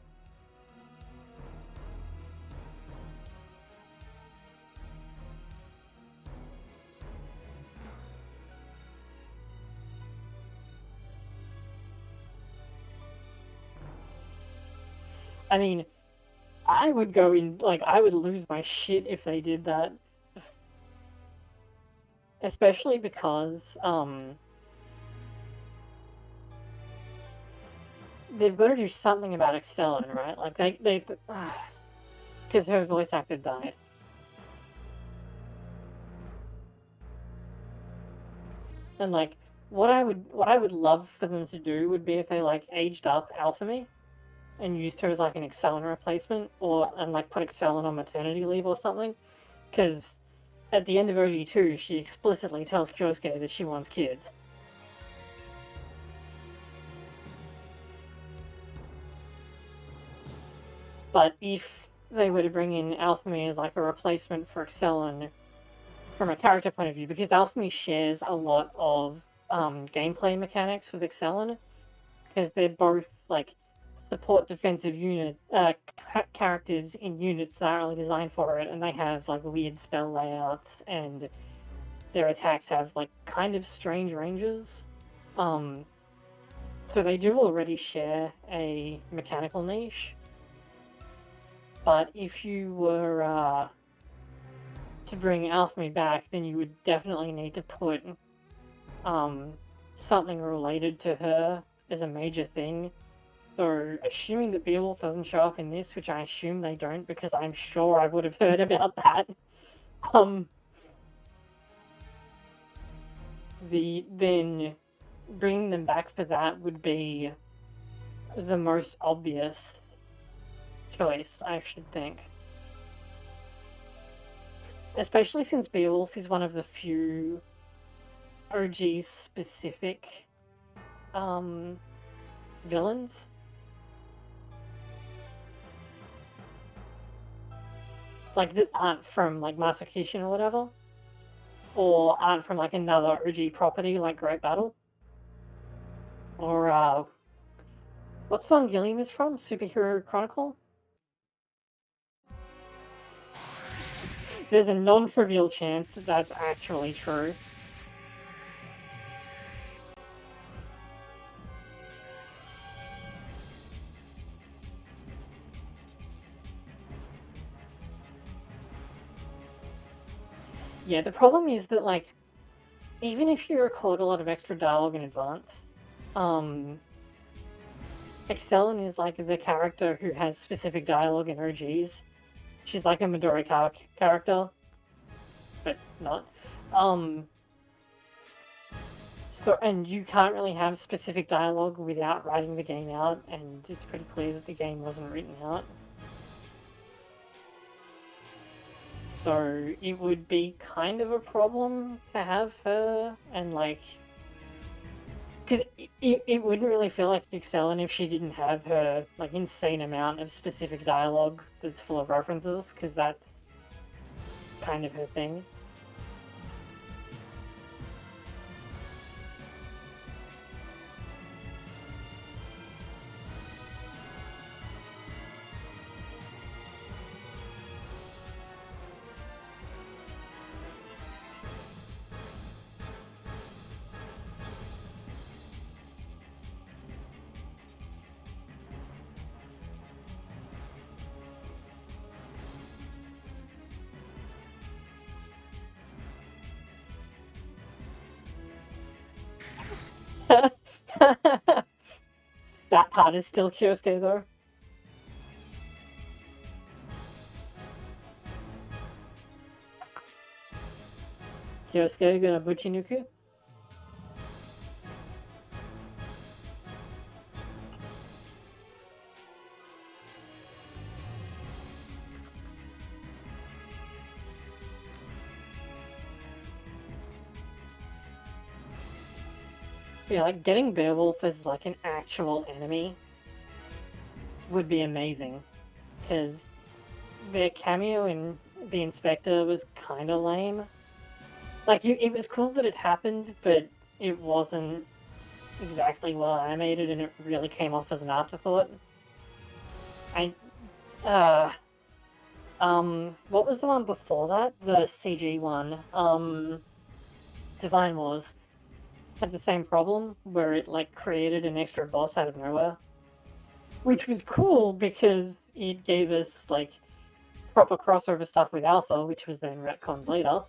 I mean, I would go in, like, I would lose my shit if they did that. Especially because, they've got to do something about Excellin, right? Like, because her voice actor died. And, like, what I would love for them to do would be if they, like, aged up Alphemy and used her as, like, an Excellin replacement, and, like, put Excellin on maternity leave or something. Because at the end of OG2, she explicitly tells Kyosuke that she wants kids. But if they were to bring in Alphemy as like a replacement for Excellin from a character point of view, because Alphemy shares a lot of gameplay mechanics with Excellin, because they're both like support defensive unit characters in units that aren't really designed for it, and they have like weird spell layouts, and their attacks have like kind of strange ranges. So they do already share a mechanical niche. But if you were to bring Alphemy back, then you would definitely need to put something related to her as a major thing. So, assuming that Beowulf doesn't show up in this, which I assume they don't, because I'm sure I would have heard about that, then bringing them back for that would be the most obvious choice, I should think. Especially since Beowulf is one of the few OG specific villains. Like that aren't from like Masakishin or whatever. Or aren't from like another OG property like Great Battle. Or what's the one Gilliam is from? Superhero Chronicle? There's a non-trivial chance that that's actually true. Yeah, the problem is that, like, even if you record a lot of extra dialogue in advance, Excellin is, like, the character who has specific dialogue in OGs. She's like a Midori character, but not. So, and you can't really have specific dialogue without writing the game out, and it's pretty clear that the game wasn't written out. So it would be kind of a problem to have her, and like, because it wouldn't really feel like Excellin if she didn't have her like insane amount of specific dialogue that's full of references, because that's kind of her thing. that part is still Kyosuke, though. Kyosuke gonna Buchinuku? Yeah, like getting Beowulf as like an actual enemy would be amazing, because their cameo in the Inspector was kind of lame. Like, it was cool that it happened, but it wasn't exactly well animated, and it really came off as an afterthought. I, uh, what was the one before that? The CG one, Divine Wars, had the same problem, where it, like, created an extra boss out of nowhere. Which was cool, because it gave us, like, proper crossover stuff with Alpha, which was then retconned later.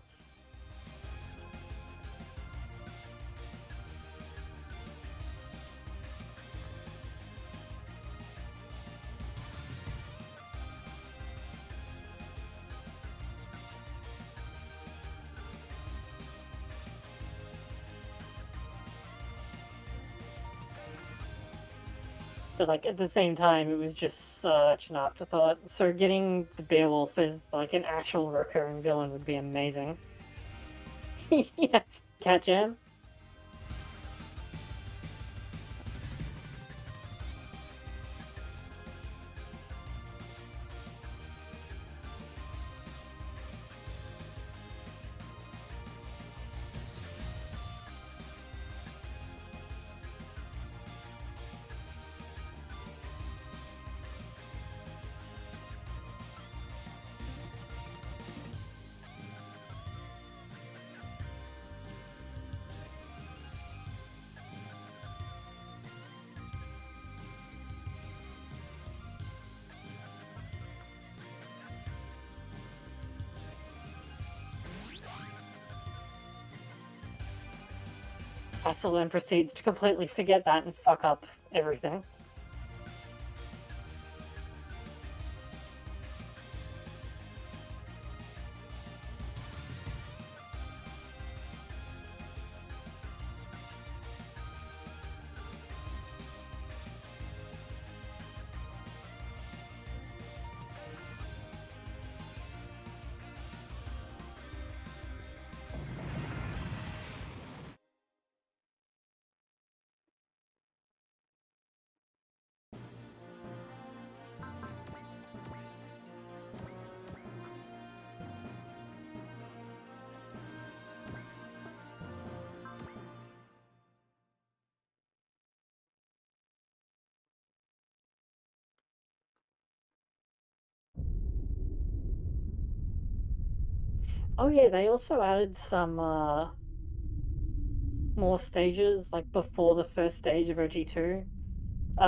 But, like, at the same time, it was just such an afterthought. So getting the Beowulf as, like, an actual recurring villain would be amazing. Yeah, Cat Jam. Axel then proceeds to completely forget that and fuck up everything. Oh yeah, they also added some more stages like before the first stage of OG2,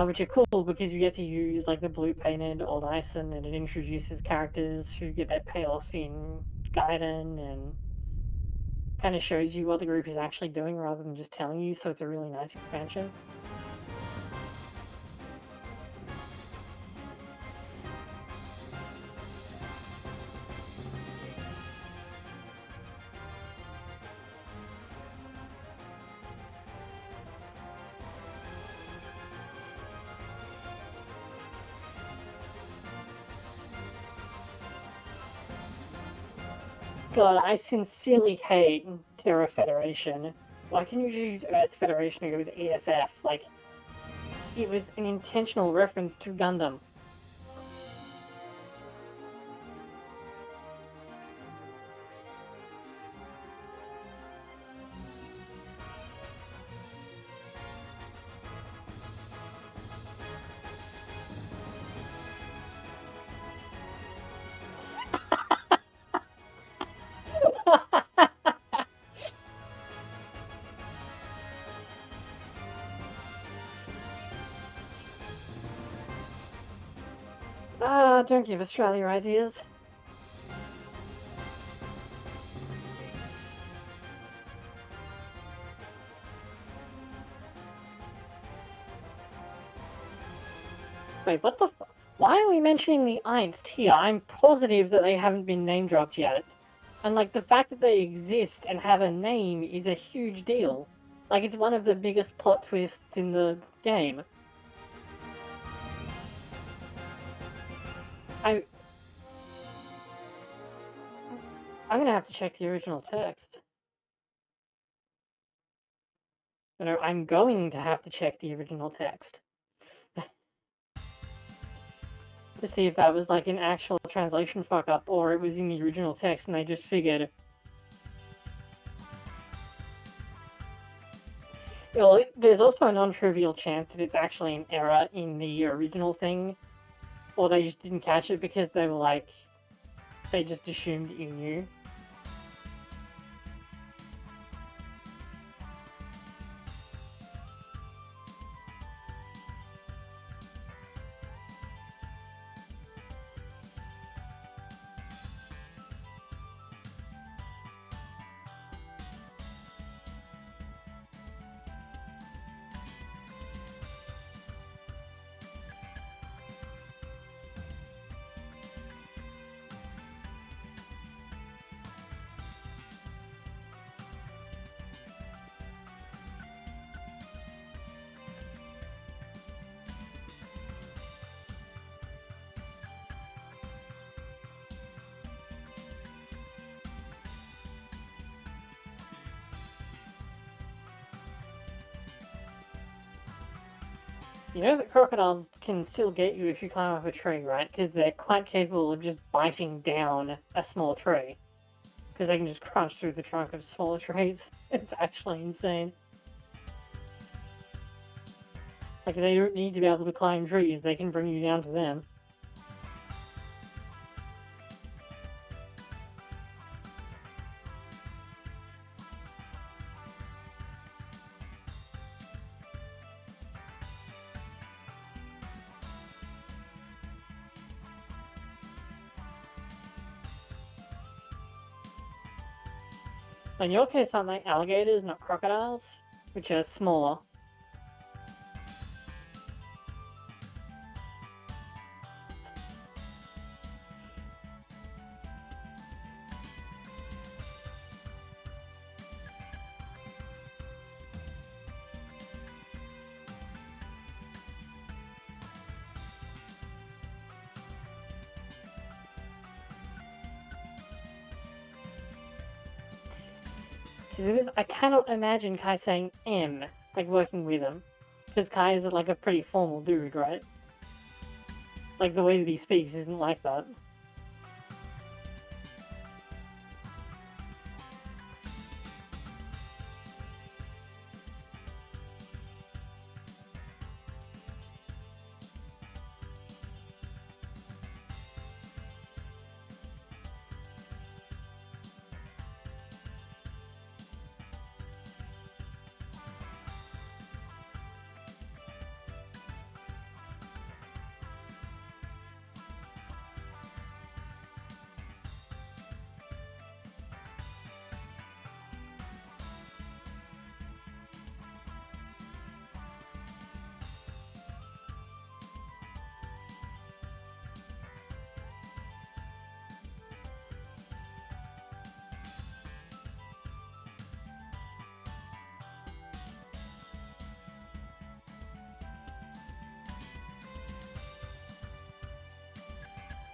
which are cool because you get to use like the blue painted Old Ison, and it introduces characters who get their payoff in Gaiden and kind of shows you what the group is actually doing rather than just telling you. So it's a really nice expansion. God, I sincerely hate Terra Federation. Why can you just use Earth Federation and go with EFF? Like, it was an intentional reference to Gundam. Ah, don't give Australia ideas. Wait, what the f- Why are we mentioning the Einst here? I'm positive that they haven't been name dropped yet. And like the fact that they exist and have a name is a huge deal. Like it's one of the biggest plot twists in the game. I I'm gonna have to check the original text. No, I'm going to have to check the original text to see if that was like an actual translation fuck up or it was in the original text and they just figured. Well, there's also a non-trivial chance that it's actually an error in the original thing, or they just didn't catch it because they were like, they just assumed that you knew. You know that crocodiles can still get you if you climb up a tree, right? Because they're quite capable of just biting down a small tree. Because they can just crunch through the trunk of smaller trees. It's actually insane. Like, they don't need to be able to climb trees, they can bring you down to them. In your case, aren't they alligators, not crocodiles? Which are smaller. I cannot imagine Kai saying M, like working with him. Because Kai is like a pretty formal dude, right? Like the way that he speaks isn't like that.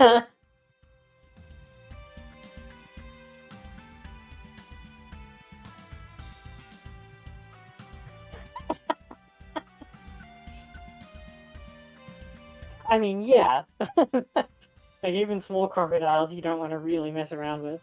I mean, yeah. Like, even small crocodiles you don't want to really mess around with.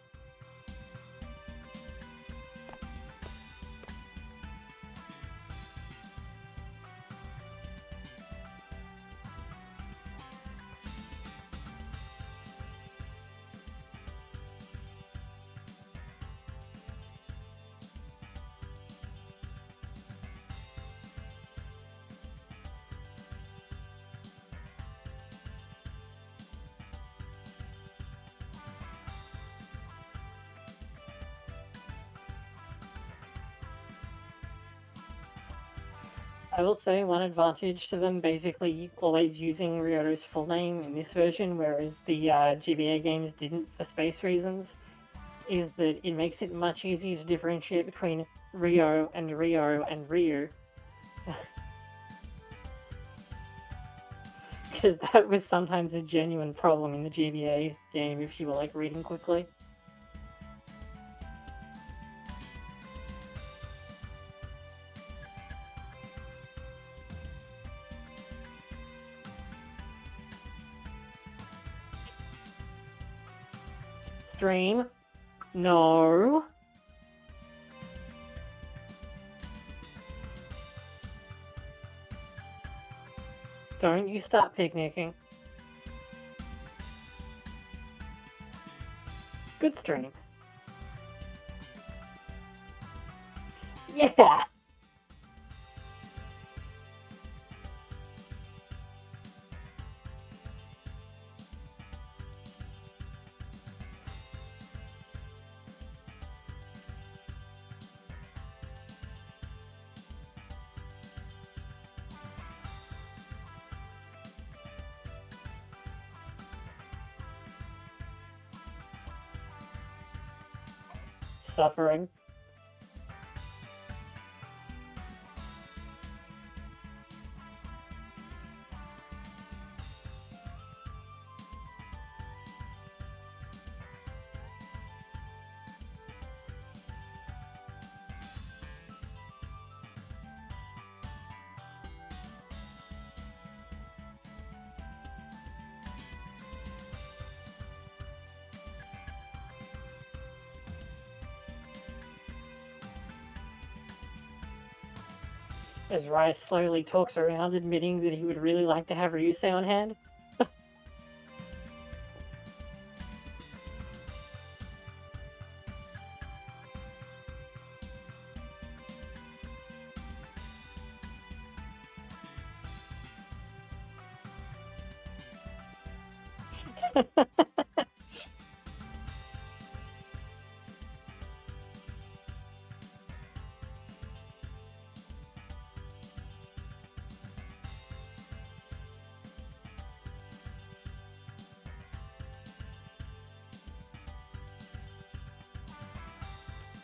I will say one advantage to them basically always using Ryoto's full name in this version, whereas the GBA games didn't for space reasons, is that it makes it much easier to differentiate between Rio and Ryu. Because that was sometimes a genuine problem in the GBA game if you were like reading quickly. Stream? No. Don't you start picnicking. Good stream. Yeah! Suffering. As Rai slowly talks around, admitting that he would really like to have Ryusei on hand.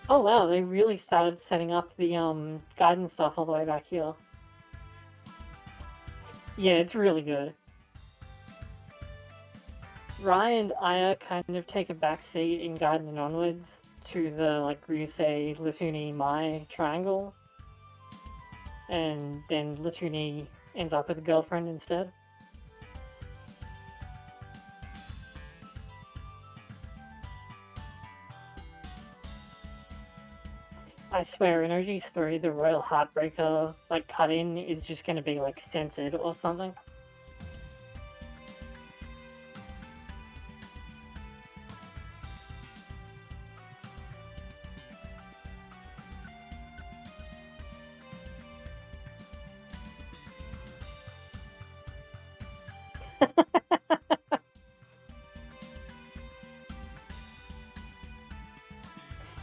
Oh wow, they really started setting up the guidance stuff all the way back here. Yeah, it's really good. Rai and Aya kind of take a back seat in Gaiden and onwards to the like Ryusei, Latuni, Mai triangle, and then Latuni ends up with a girlfriend instead. I swear, in OG3, the Royal Heartbreaker like cut in is just gonna be like censored or something.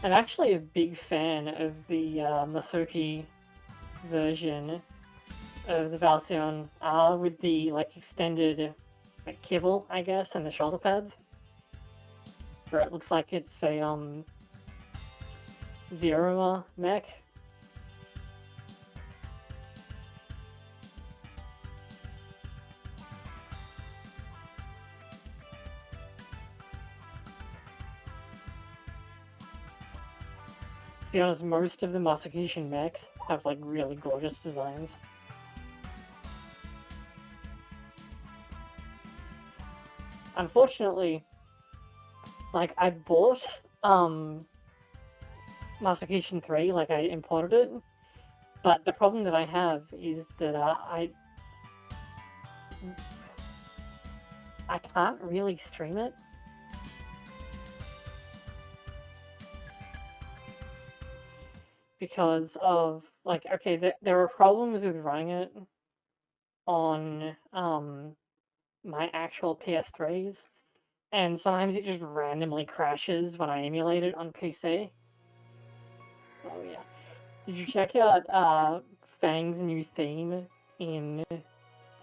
I'm actually a big fan of the Masuki version of the Valsion with the like extended like kibble, I guess, and the shoulder pads, where it looks like it's a Zero mech. To be honest, most of the Masakushin mechs have like really gorgeous designs. Unfortunately, like I bought Masakushin 3, like I imported it, but the problem that I have is that I can't really stream it because of like okay, there are problems with running it on my actual PS3s, and sometimes it just randomly crashes when I emulate it on PC. Oh yeah. Did you check out Fang's new theme in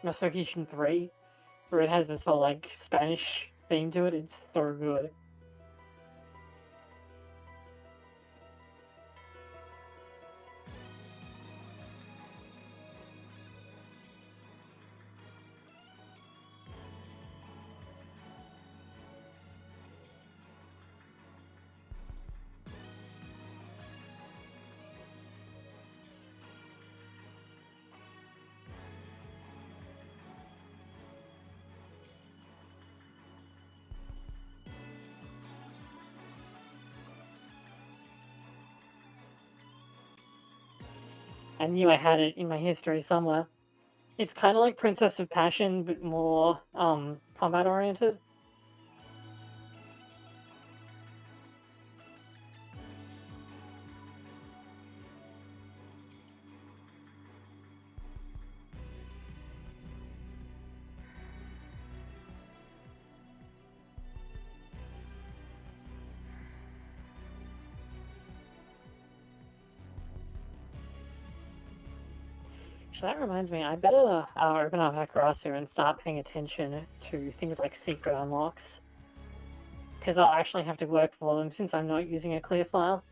Masoki 3, where it has this whole like Spanish theme to it. It's so good. I knew I had it in my history somewhere. It's kind of like Princess of Passion, but more combat oriented. So that reminds me, I better open up Akarasu and start paying attention to things like secret unlocks. Because I'll actually have to work for them since I'm not using a clear file.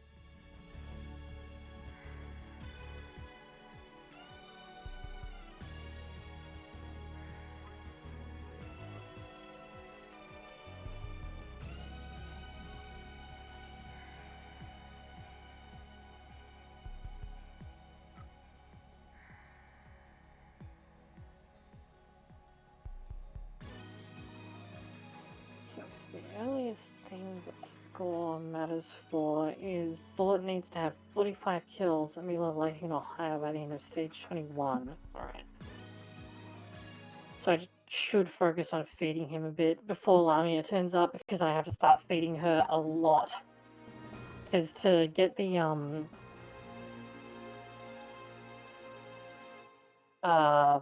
The earliest thing that score matters for is Bullet needs to have 45 kills and be level 18 or higher by the end of stage 21. Alright. So I should focus on feeding him a bit before Lamia turns up, because I have to start feeding her a lot. Because to get the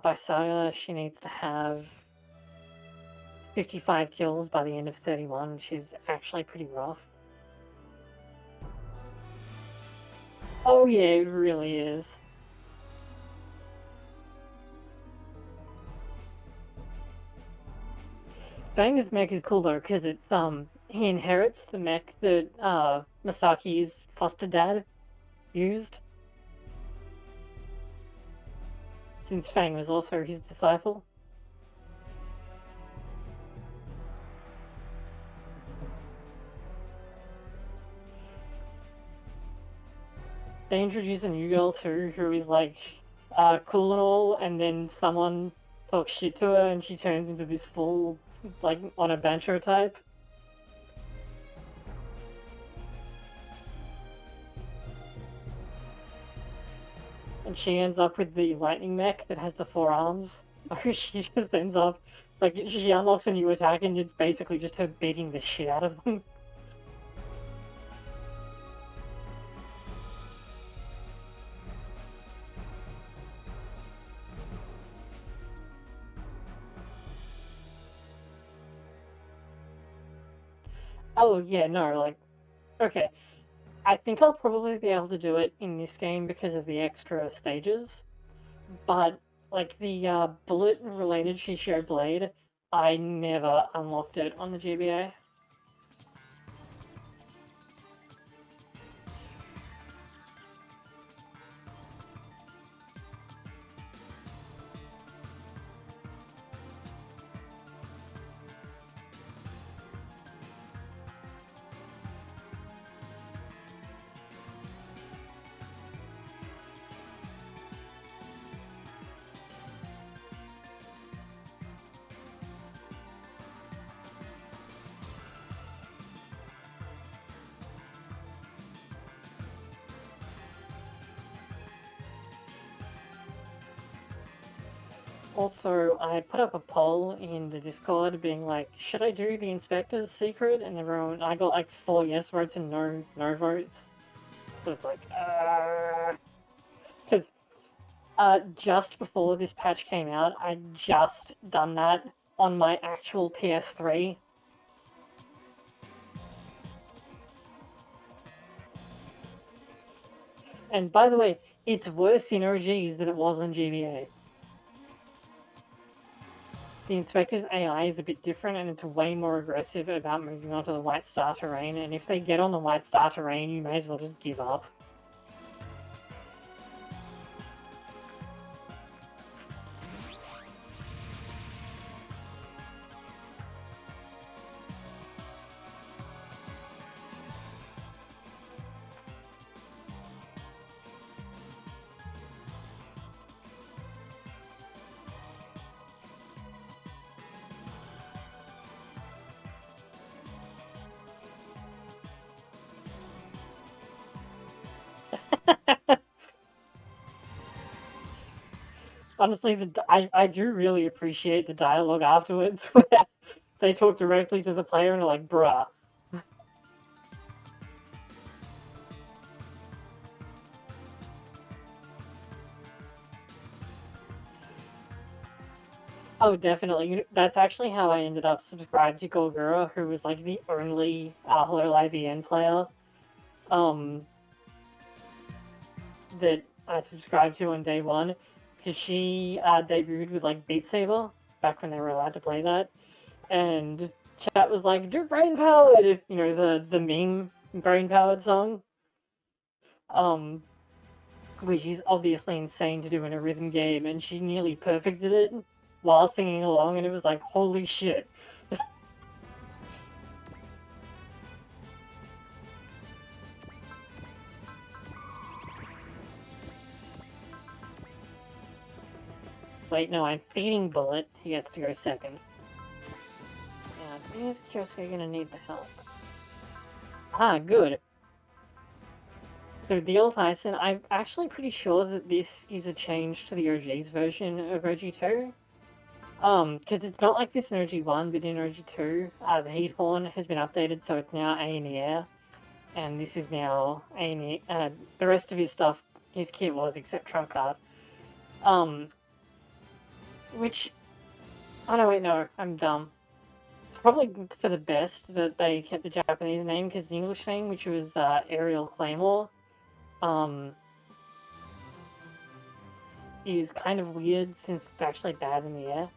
Visalia, she needs to have 55 kills by the end of 31, which is actually pretty rough. Oh yeah, it really is. Fang's mech is cool though, because it's he inherits the mech that Masaki's foster dad used, since Fang was also his disciple. They introduce a new girl too, who is like cool and all, and then someone talks shit to her and she turns into this full, like, on a Bancho type. And she ends up with the lightning mech that has the 4 arms. So she just ends up, like, she unlocks a new attack and it's basically just her beating the shit out of them. Oh yeah, no, like, okay. I think I'll probably be able to do it in this game because of the extra stages, but like the bullet-related Shisho Blade, I never unlocked it on the GBA. Also, I put up a poll in the Discord being like, should I do the Inspector's secret? And everyone, I got like 4 yes votes and no votes. So it's like, because just before this patch came out, I just done that on my actual PS3. And by the way, It's worse in OGs than it was on GBA. The Inspector's AI is a bit different, and it's way more aggressive about moving onto the White Star terrain, and if they get on the White Star terrain, you may as well just give up. Honestly, I do really appreciate the dialogue afterwards where they talk directly to the player and are like, bruh. Oh, definitely. That's actually how I ended up subscribed to Golgura, who was like the only Hololive EN player um, that I subscribed to on day one, because she debuted with like Beat Saber back when they were allowed to play that, and chat was like, "Do brain powered," you know, the meme brain powered song, um, which is obviously insane to do in a rhythm game, and she nearly perfected it while singing along, and it was like, holy shit. Wait, no, I'm feeding Bullet. He gets to go second. Yeah, is Kyosuke gonna need the help? Ah, good. So the old Tyson, I'm actually pretty sure that this is a change to the OG's version of OG2. Because it's not like this in OG1, but in OG2, the heat horn has been updated, so it's now A in the air, and this is now A in the the rest of his stuff, his kit was, except trump card. Which, oh no, wait, no, I'm dumb. It's probably for the best that they kept the Japanese name, because the English name, which was Aerial Claymore, um, is kind of weird since it's actually bad in the air.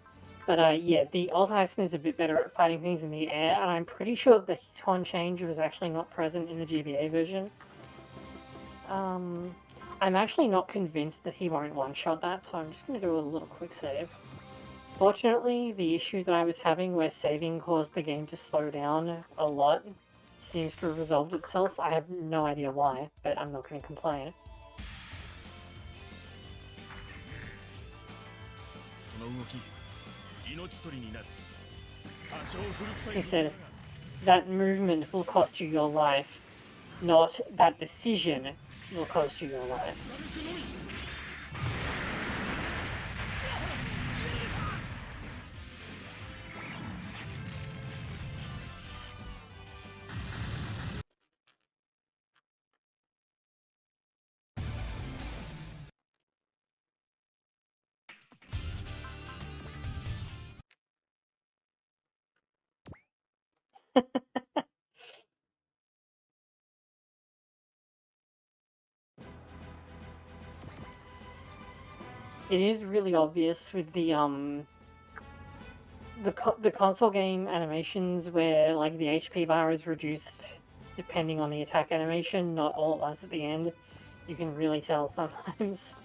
But yeah, the Alt Tyson is a bit better at fighting things in the air, and I'm pretty sure the Hiton change was actually not present in the GBA version. I'm actually not convinced that he won't one-shot that, so I'm just going to do a little quick save. Fortunately, the issue that I was having where saving caused the game to slow down a lot seems to have resolved itself. I have no idea why, but I'm not going to complain. He said, that movement will cost you your life, not that decision will cost you your life. It is really obvious with the console game animations where like the HP bar is reduced depending on the attack animation, not all at once at the end. You can really tell sometimes.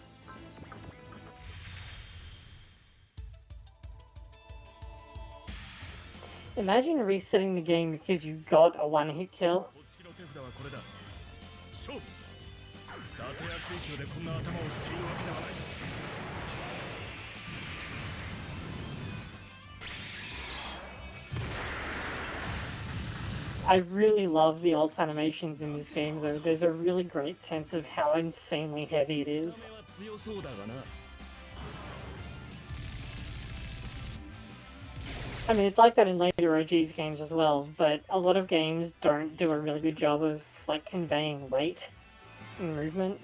Imagine resetting the game because you got a one-hit kill. I really love the alt animations in this game though. There's a really great sense of how insanely heavy it is. I mean, it's like that in later OG's games as well, but a lot of games don't do a really good job of like conveying weight and movement.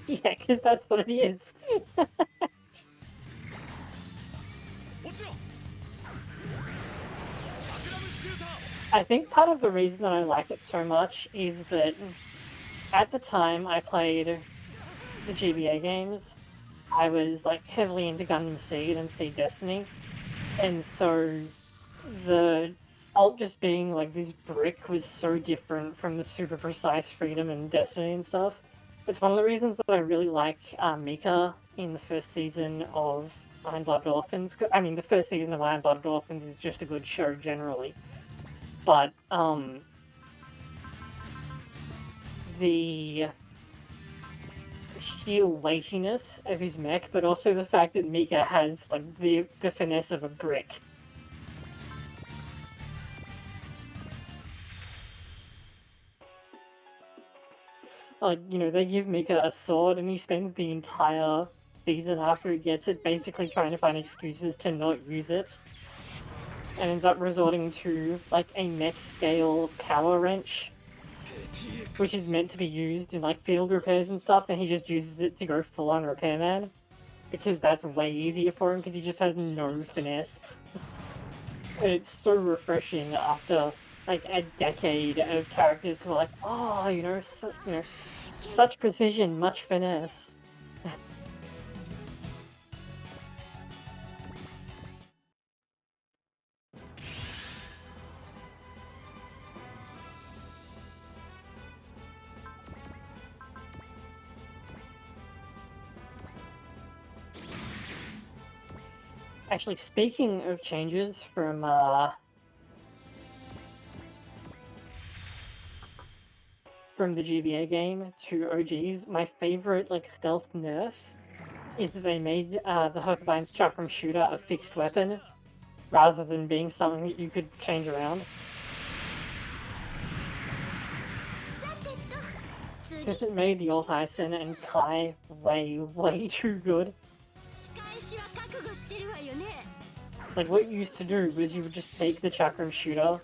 Yeah, because that's what it is. 落ちろチャクラムシューター I think part of the reason that I like it so much is that at the time I played the GBA games, I was like heavily into Gundam Seed and Seed Destiny, and so the alt just being like this brick was so different from the super precise freedom and Destiny and stuff. It's one of the reasons that I really like Mika in the first season of Iron Blood Dolphins. I mean, the first season of Iron Blood Dolphins is just a good show generally, but the sheer weightiness of his mech, but also the fact that Mika has like the finesse of a brick. Like, you know, they give Mika a sword and he spends the entire season after he gets it basically trying to find excuses to not use it. And ends up resorting to like a mech scale power wrench, which is meant to be used in like field repairs and stuff, and he just uses it to go full on repairman. Because that's way easier for him because he just has no finesse. And it's so refreshing after like a decade of characters who are like, oh, such precision, much finesse. Actually, speaking of changes from the GBA game to OGs, my favorite like stealth nerf is that they made the Hokabine's Chakram Shooter a fixed weapon rather than being something that you could change around. Since it made the Alt Ison and Kai way too good. Like, what you used to do was you would just take the Chakram Shooter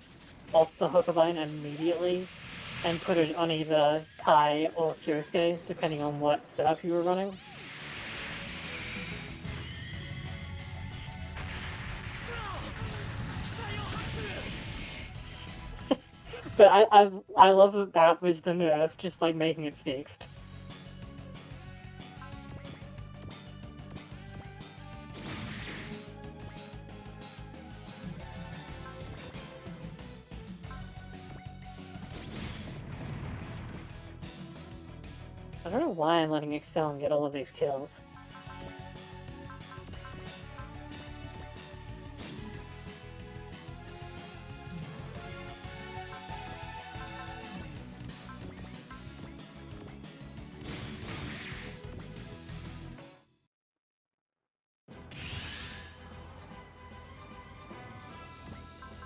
off the Hokabine immediately and put it on either Kai or Kyosuke, depending on what setup you were running. But I love that that was the nerf, just like making it fixed. I don't know why I'm letting Excel get all of these kills.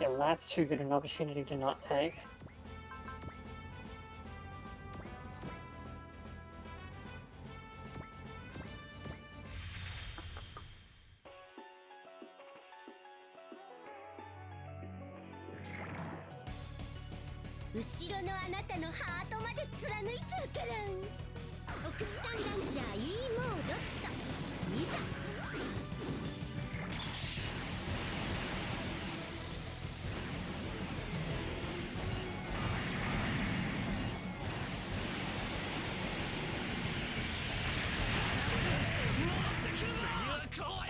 Yeah, well, that's too good an opportunity to not take.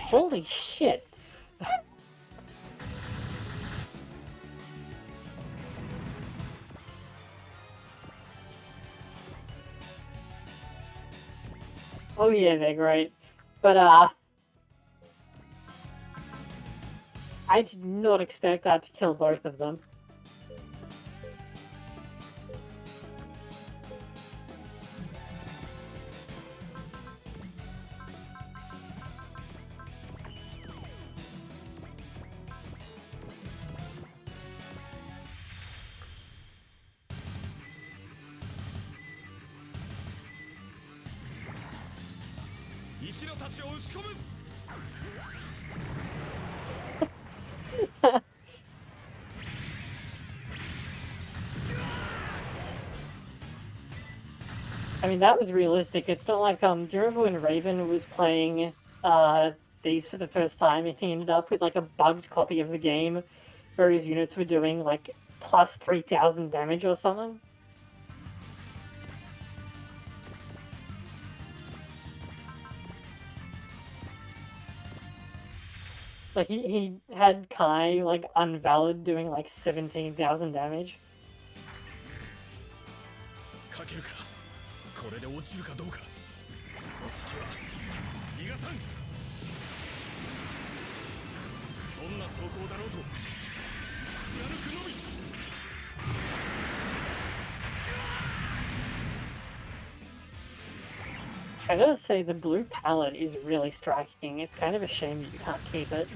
Holy shit! Oh yeah, they're great. But I did not expect that to kill both of them. I mean, that was realistic. It's not like, do you remember when Raven was playing these for the first time and he ended up with like a bugged copy of the game where his units were doing like plus 3,000 damage or something? Like he had Kai like unvalid doing like 17,000 damage. かけるかこれで落ちるかどうかその隙は逃がさんどんな走行だろうと打ち貫くのみ I gotta say, the blue palette is really striking. It's kind of a shame that you can't keep it.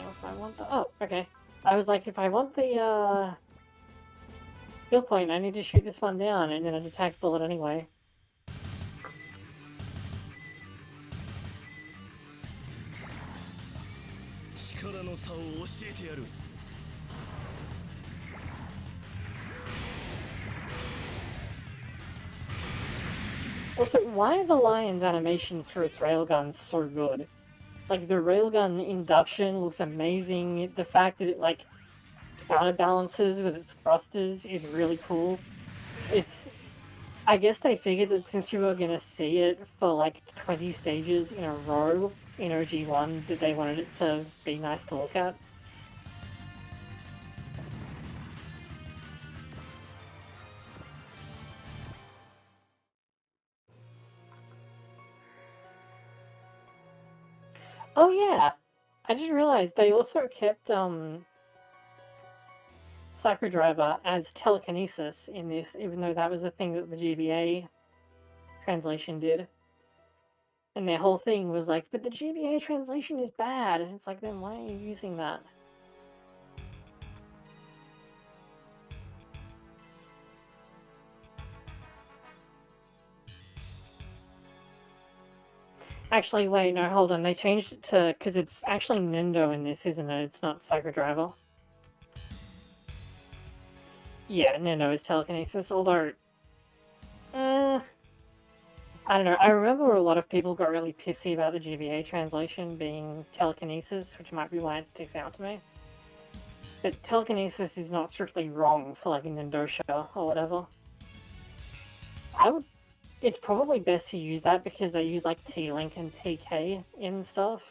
If I want the... Oh, okay. I was like, if I want the, skill point, I need to shoot this one down, and then an attack bullet anyway. Also, why are the Lion's animations for its railguns so good? Like, the railgun induction looks amazing. The fact that it, like, counterbalances with its thrusters is really cool. It's... I guess they figured that since you were gonna see it for, like, 20 stages in a row in OG1, that they wanted it to be nice to look at. Oh yeah! I just realized they also kept, Psychodriver as telekinesis in this, even though that was the thing that the GBA translation did. And their whole thing was like, but the GBA translation is bad. And it's like, then why are you using that? Actually, wait, no, hold on. They changed it to... Because it's actually Nendo in this, isn't it? It's not Psychodriver. Yeah, Nendo is telekinesis, although... I don't know. I remember a lot of people got really pissy about the GBA translation being telekinesis, which might be why it sticks out to me. But telekinesis is not strictly wrong for like a Nindosha or whatever. It's probably best to use that because they use like T-Link and TK in stuff.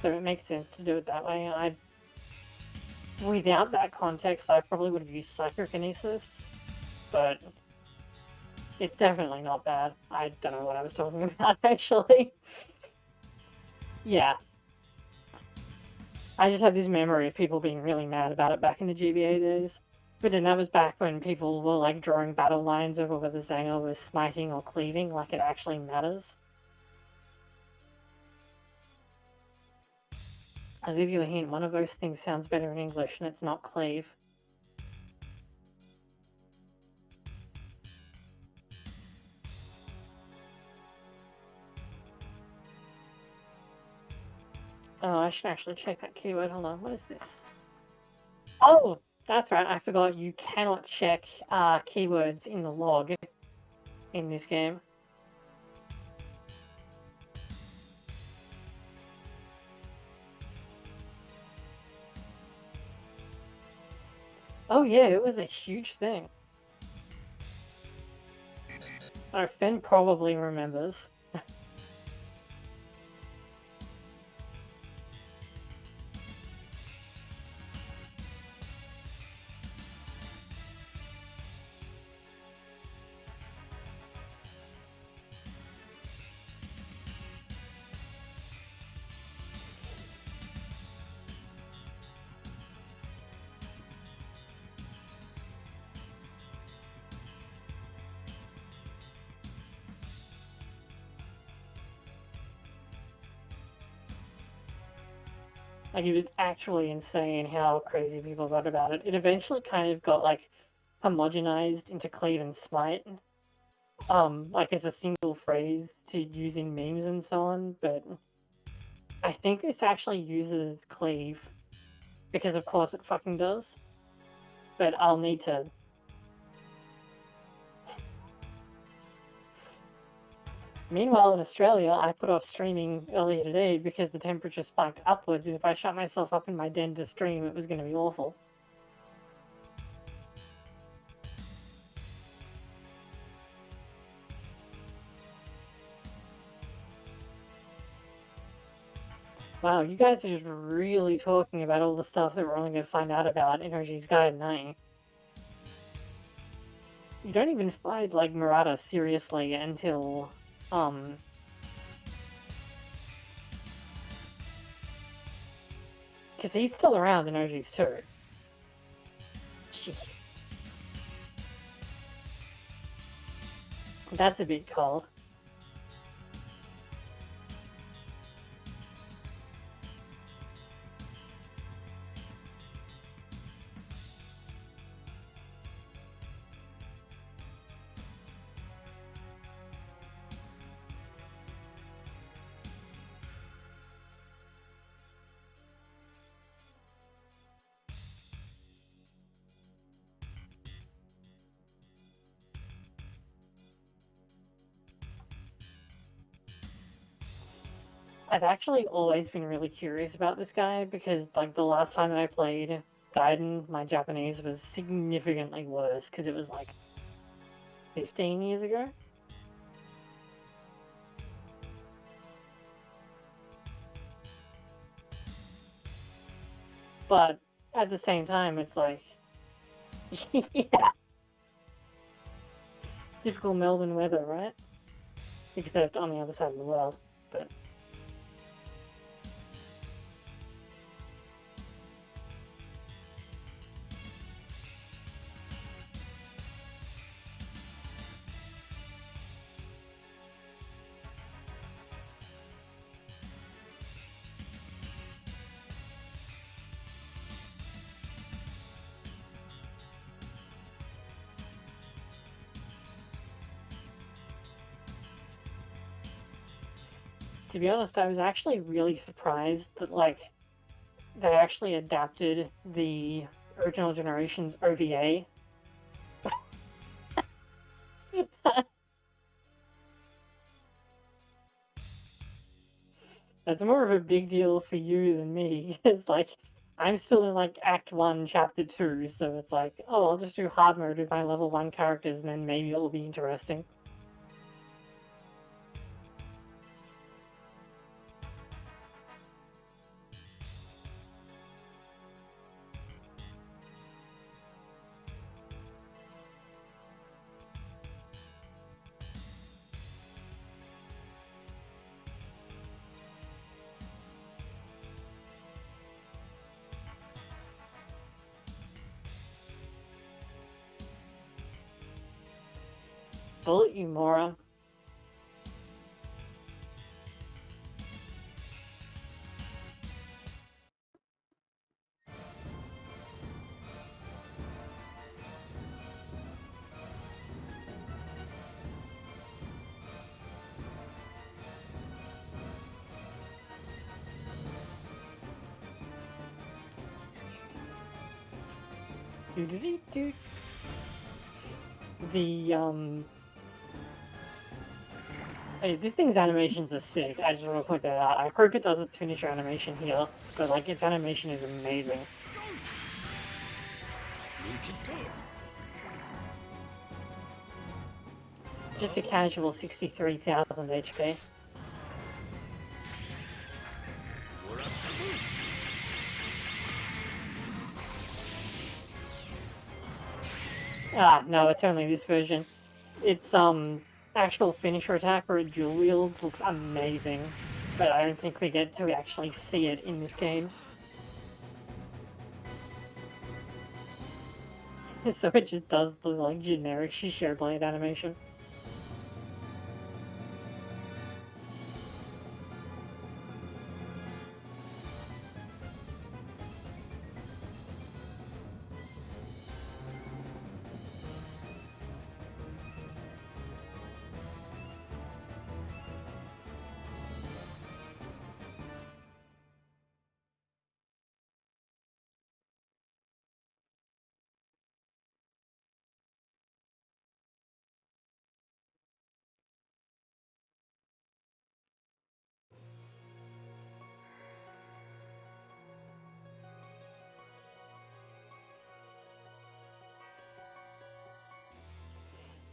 So it makes sense to do it that way. Without that context, I probably would have used Psychokinesis, but it's definitely not bad. I don't know what I was talking about, actually. Yeah. I just have this memory of people being really mad about it back in the GBA days. But then that was back when people were like drawing battle lines over whether Zanger was smiting or cleaving, like it actually matters. I'll give you a hint, one of those things sounds better in English and it's not cleave. Oh, I should actually check that keyword. Hold on, what is this? Oh, that's right, I forgot you cannot check keywords in the log in this game. Oh yeah, it was a huge thing. Oh, Finn probably remembers. Like, it was actually insane how crazy people got about it. It eventually kind of got, like, homogenized into Cleave and Smite, like, as a single phrase to use in memes and so on, but I think this actually uses cleave, because of course it fucking does. But I'll need to... Meanwhile, in Australia, I put off streaming earlier today because the temperature spiked upwards, and if I shut myself up in my den to stream, it was going to be awful. Wow, you guys are just really talking about all the stuff that we're only going to find out about in OG's Guide 9. You don't even find, like, Murata seriously until, because he's still around in OGs2. That's a bit cold. I've actually always been really curious about this guy because, like, the last time that I played Gaiden, my Japanese was significantly worse because it was, like, 15 years ago. But at the same time, it's like, yeah, typical Melbourne weather, right? Except on the other side of the world, but... To be honest, I was actually really surprised that, like, they actually adapted the original generation's OVA. That's more of a big deal for you than me, because, like, I'm still in, like, Act 1, Chapter 2, so it's like, oh, I'll just do hard mode with my level 1 characters, and then maybe it'll be interesting. Bullet you, Mora. Doo-doo-doo-doo. The, hey, this thing's animations are sick. I just want to point that out. I hope it does its finisher animation here, but, like, its animation is amazing. Just a casual 63,000 HP. Ah, no, it's only this version. Its, actual finisher attack where it dual wields looks amazing, but I don't think we get to actually see it in this game. So it just does the, like, generic Shisho Blade animation.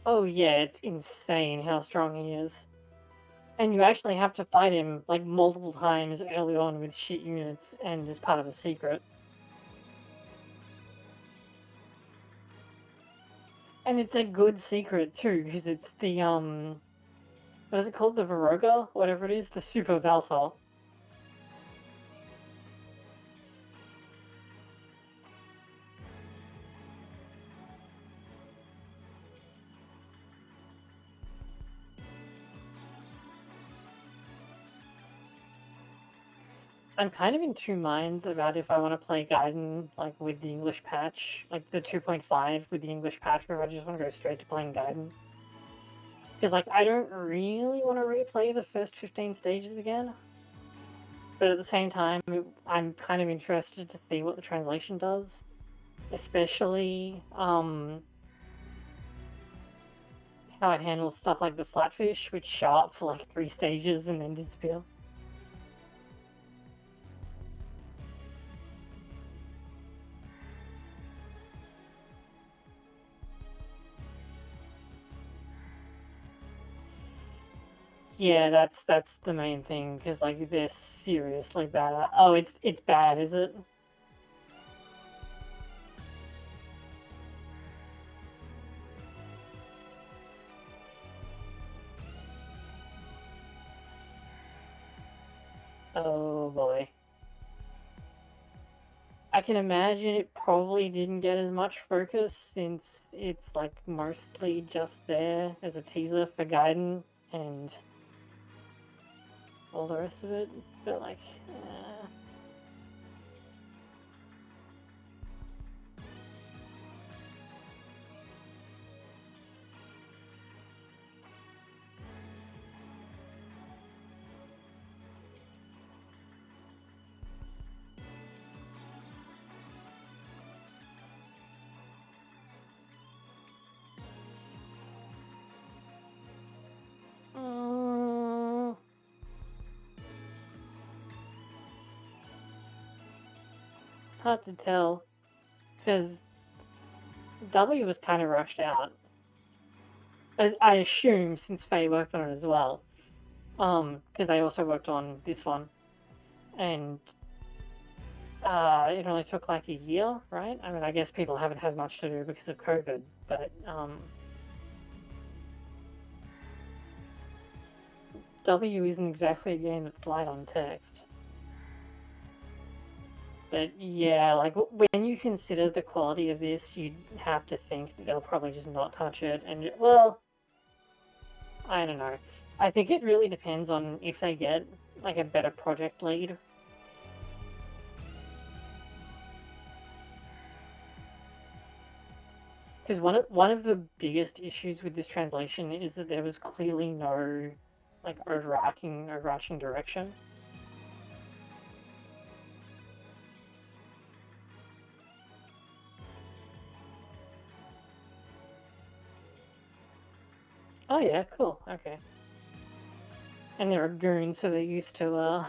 Oh yeah, it's insane how strong he is. And you actually have to fight him like multiple times early on with shit units and as part of a secret. And it's a good secret too, because it's the what is it called? The Varoga? Whatever it is, the Super Valtor. I'm kind of in two minds about if I want to play Gaiden like with the English patch, like the 2.5 with the English patch, or if I just want to go straight to playing Gaiden. Because like I don't really want to replay the first 15 stages again, but at the same time, I'm kind of interested to see what the translation does, especially how it handles stuff like the flatfish, which show up for like 3 stages and then disappear. Yeah, that's the main thing, because like they're seriously bad. Oh, it's bad, is it? Oh boy. I can imagine it probably didn't get as much focus since it's like mostly just there as a teaser for Gaiden and all the rest of it, but like, uh, hard to tell, because W was kind of rushed out. As I assume, since Faye worked on it as well, because they also worked on this one, and it only took like a year, right? I mean, I guess people haven't had much to do because of COVID, but W isn't exactly a game that's light on text. But yeah, like when you consider the quality of this, you'd have to think that they'll probably just not touch it. And well, I don't know. I think it really depends on if they get like a better project lead. Because one of the biggest issues with this translation is that there was clearly no like overarching direction. Oh yeah, cool. Okay. And they're a goon, so they're used to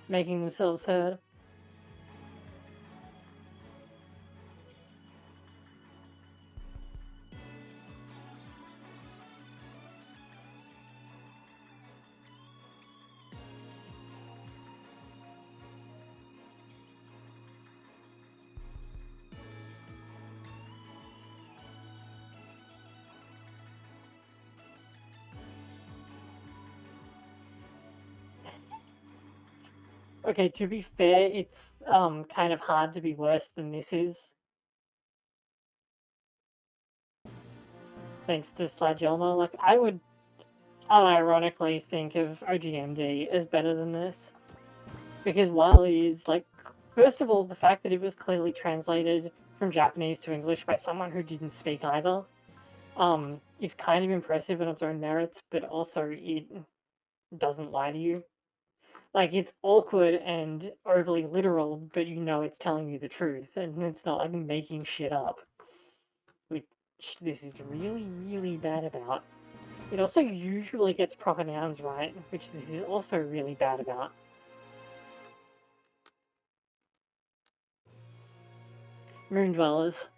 making themselves heard. Okay, to be fair, it's kind of hard to be worse than this is. Thanks to Sladgelma. Like I would unironically think of OGMD as better than this. Because while it is like first of all, the fact that it was clearly translated from Japanese to English by someone who didn't speak either, is kind of impressive in its own merits, but also it doesn't lie to you. Like it's awkward and overly literal, but you know it's telling you the truth, and it's not like making shit up. Which this is really, really bad about. It also usually gets proper nouns right, which this is also really bad about. Moon dwellers.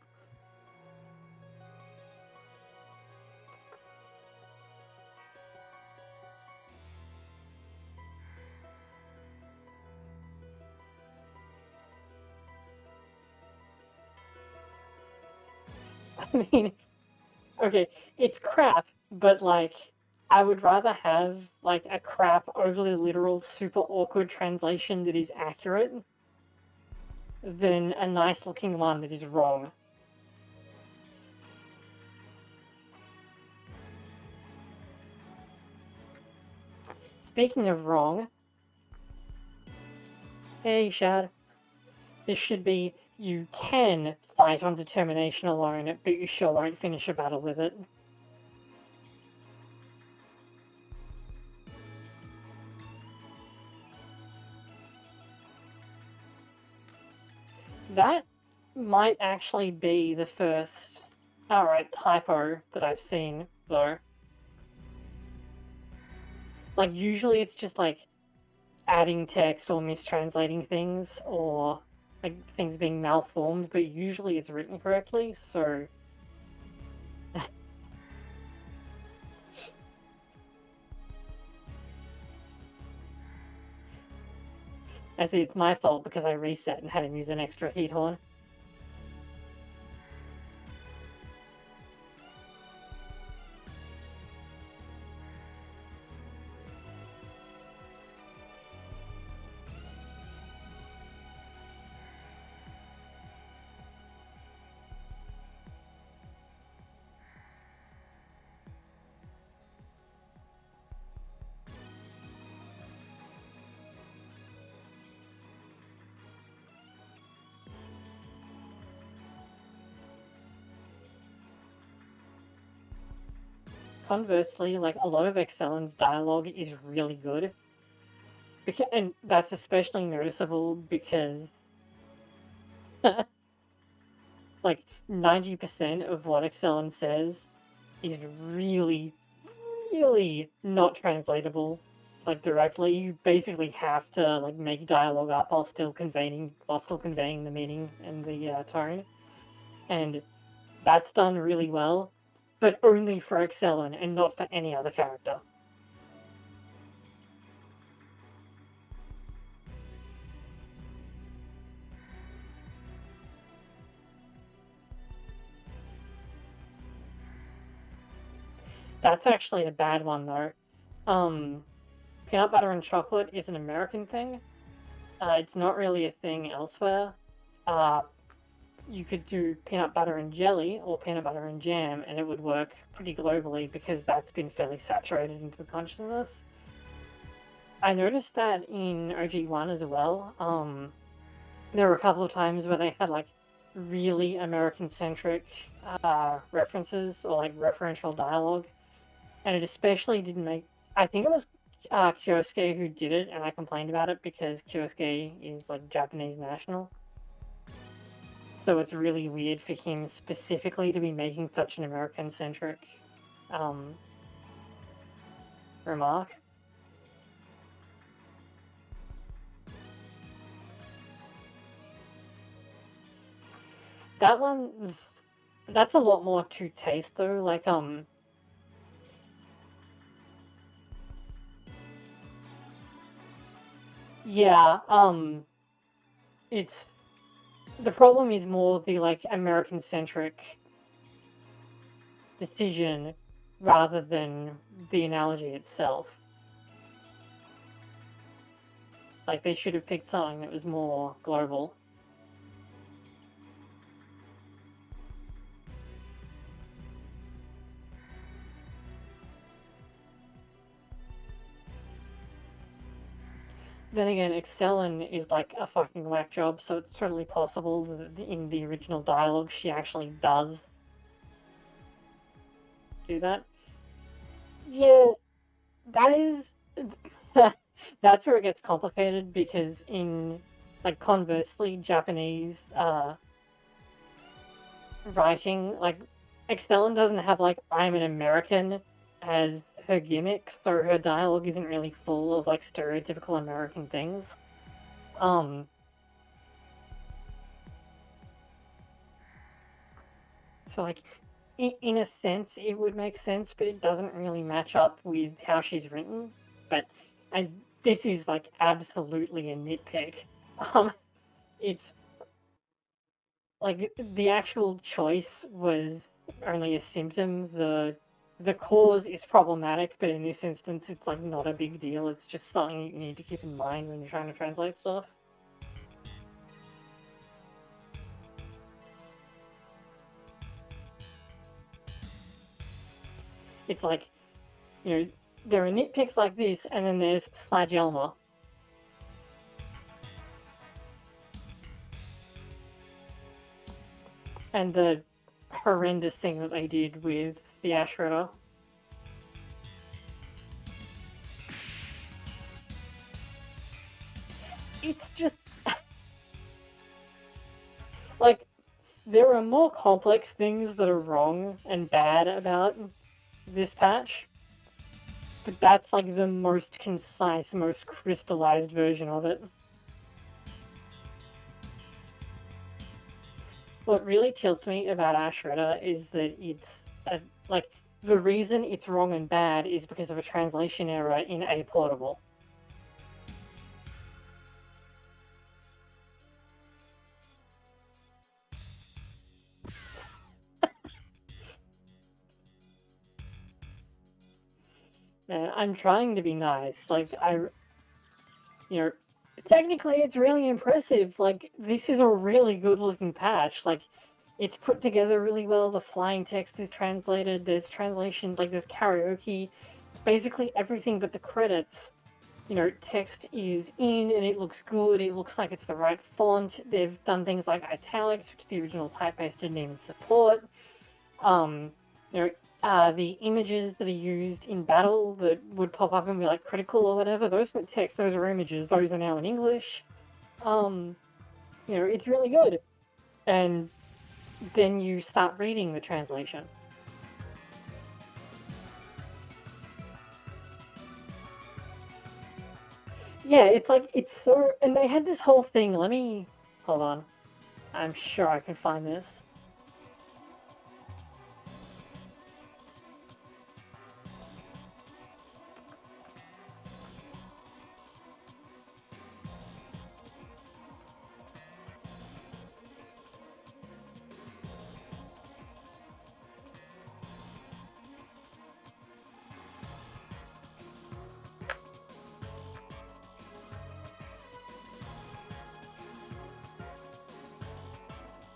I mean, okay, it's crap, but like, I would rather have like a crap, overly literal, super awkward translation that is accurate than a nice looking one that is wrong. Speaking of wrong, hey Shad, this should be you can fight on determination alone, but you sure won't finish a battle with it. That might actually be the first outright typo that I've seen, though. Like, usually it's just like adding text or mistranslating things or like things being malformed, but usually it's written correctly, so. I see it's my fault because I reset and had to use an extra heat horn. Conversely, like a lot of Excellen's dialogue is really good. And that's especially noticeable because like 90% of what Excellen says is really, really not translatable like directly. You basically have to like make dialogue up while still conveying the meaning and the tone. And that's done really well, but only for Excellen and not for any other character. That's actually a bad one though. Peanut butter and chocolate is an American thing. It's not really a thing elsewhere. Uh, you could do peanut butter and jelly or peanut butter and jam, and it would work pretty globally because that's been fairly saturated into the consciousness. I noticed that in OG1 as well. There were a couple of times where they had like really American-centric references or like referential dialogue, and it especially didn't make. I think it was Kyosuke who did it, and I complained about it because Kyosuke is like Japanese national. So it's really weird for him specifically to be making such an American-centric um, remark. That one's that's a lot more to taste though. Like yeah, it's the problem is more the like American-centric decision rather than the analogy itself. Like they should have picked something that was more global. Then again, Excellen is like a fucking whack job, so it's totally possible that in the original dialogue she actually does do that. Yeah, that is that's where it gets complicated because in like conversely Japanese writing, like Excellen doesn't have like I'm an American as her gimmick, so her dialogue isn't really full of like stereotypical American things. Um so like in a sense it would make sense, but it doesn't really match up with how she's written. But and this is like absolutely a nitpick. Um it's like the actual choice was only a symptom. The cause is problematic, but in this instance, it's like not a big deal. It's just something you need to keep in mind when you're trying to translate stuff. It's like, there are nitpicks like this, and then there's Slagelma. And the horrendous thing that they did with the Ashritter. It's just like there are more complex things that are wrong and bad about this patch, but that's like the most concise, most crystallized version of it. What really tilts me about Ashritter is that like the reason it's wrong and bad is because of a translation error in A Portable. Man, I'm trying to be nice. Like, you know, technically it's really impressive. Like, this is a really good looking patch. Like, it's put together really well. The flying text is translated. There's translation, like, there's karaoke. Basically everything but the credits. Text is in and it looks good. It looks like it's the right font. They've done things like italics, which the original typeface didn't even support. Um, you know, the images that are used in battle that would pop up and be like critical or whatever, those weren't text, those are images. Those are now in English. It's really good. And then you start reading the translation. Yeah, it's like, it's so, and they had this whole thing. Hold on. I'm sure I can find this.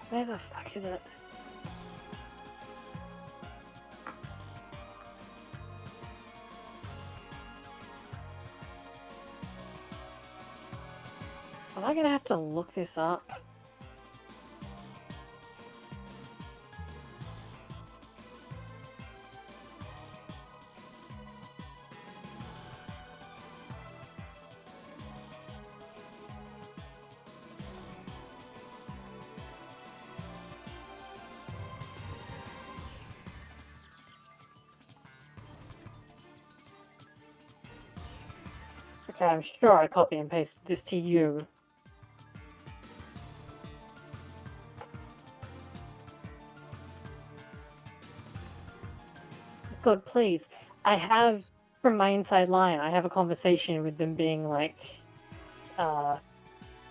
Where the fuck is it? Am I gonna have to look this up? Okay, I'm sure I copy and pasted this to you. God, please. I have, from my inside line, I have a conversation with them being like, oh,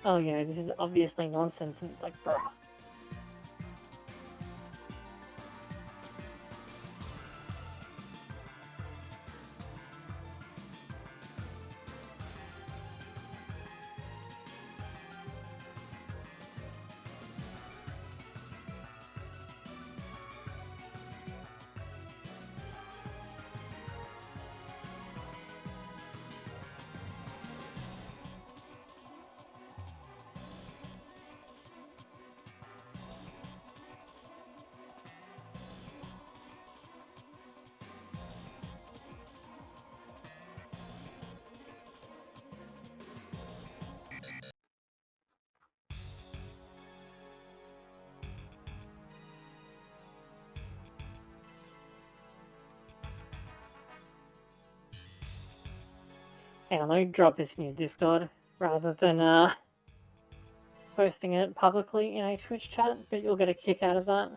this is obviously nonsense, and it's like, bruh. Hang on, let me drop this in your Discord, rather than, posting it publicly in a Twitch chat, but you'll get a kick out of that.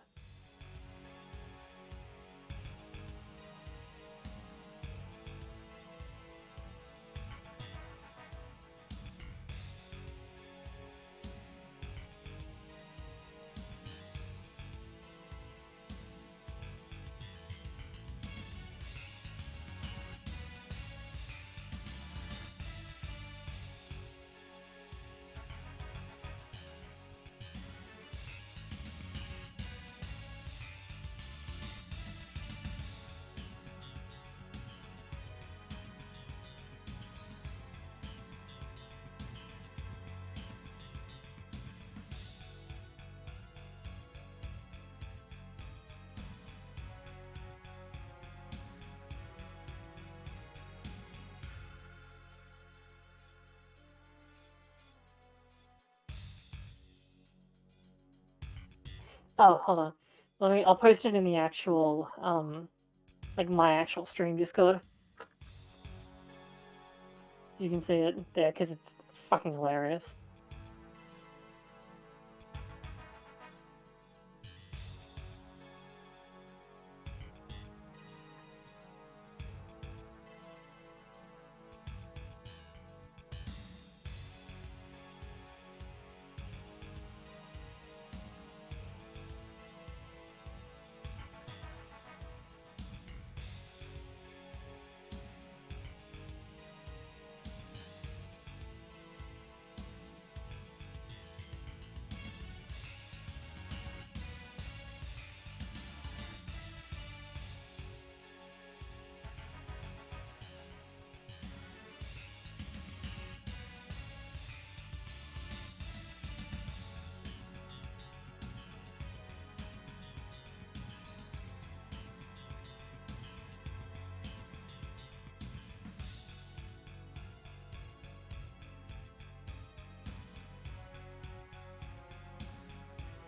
Oh, hold on. I'll post it in the actual, like my actual stream Discord. You can see it there, because it's fucking hilarious.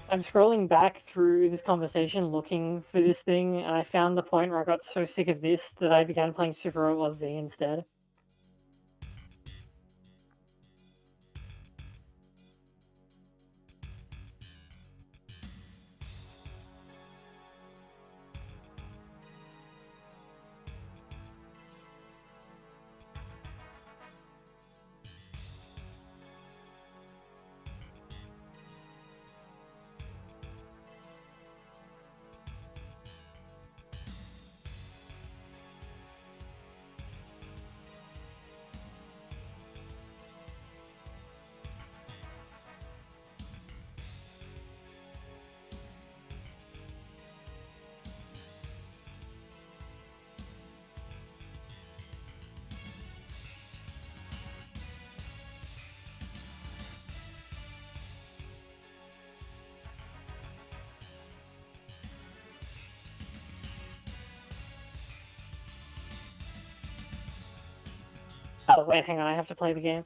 I'm scrolling back through this conversation looking for this thing, and I found the point where I got so sick of this that I began playing Super Robot Z instead. Oh, wait, hang on, I have to play the game.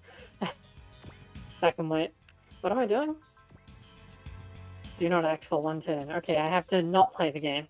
Back and wait. What am I doing? Do not act for 1 turn. Okay, I have to not play the game.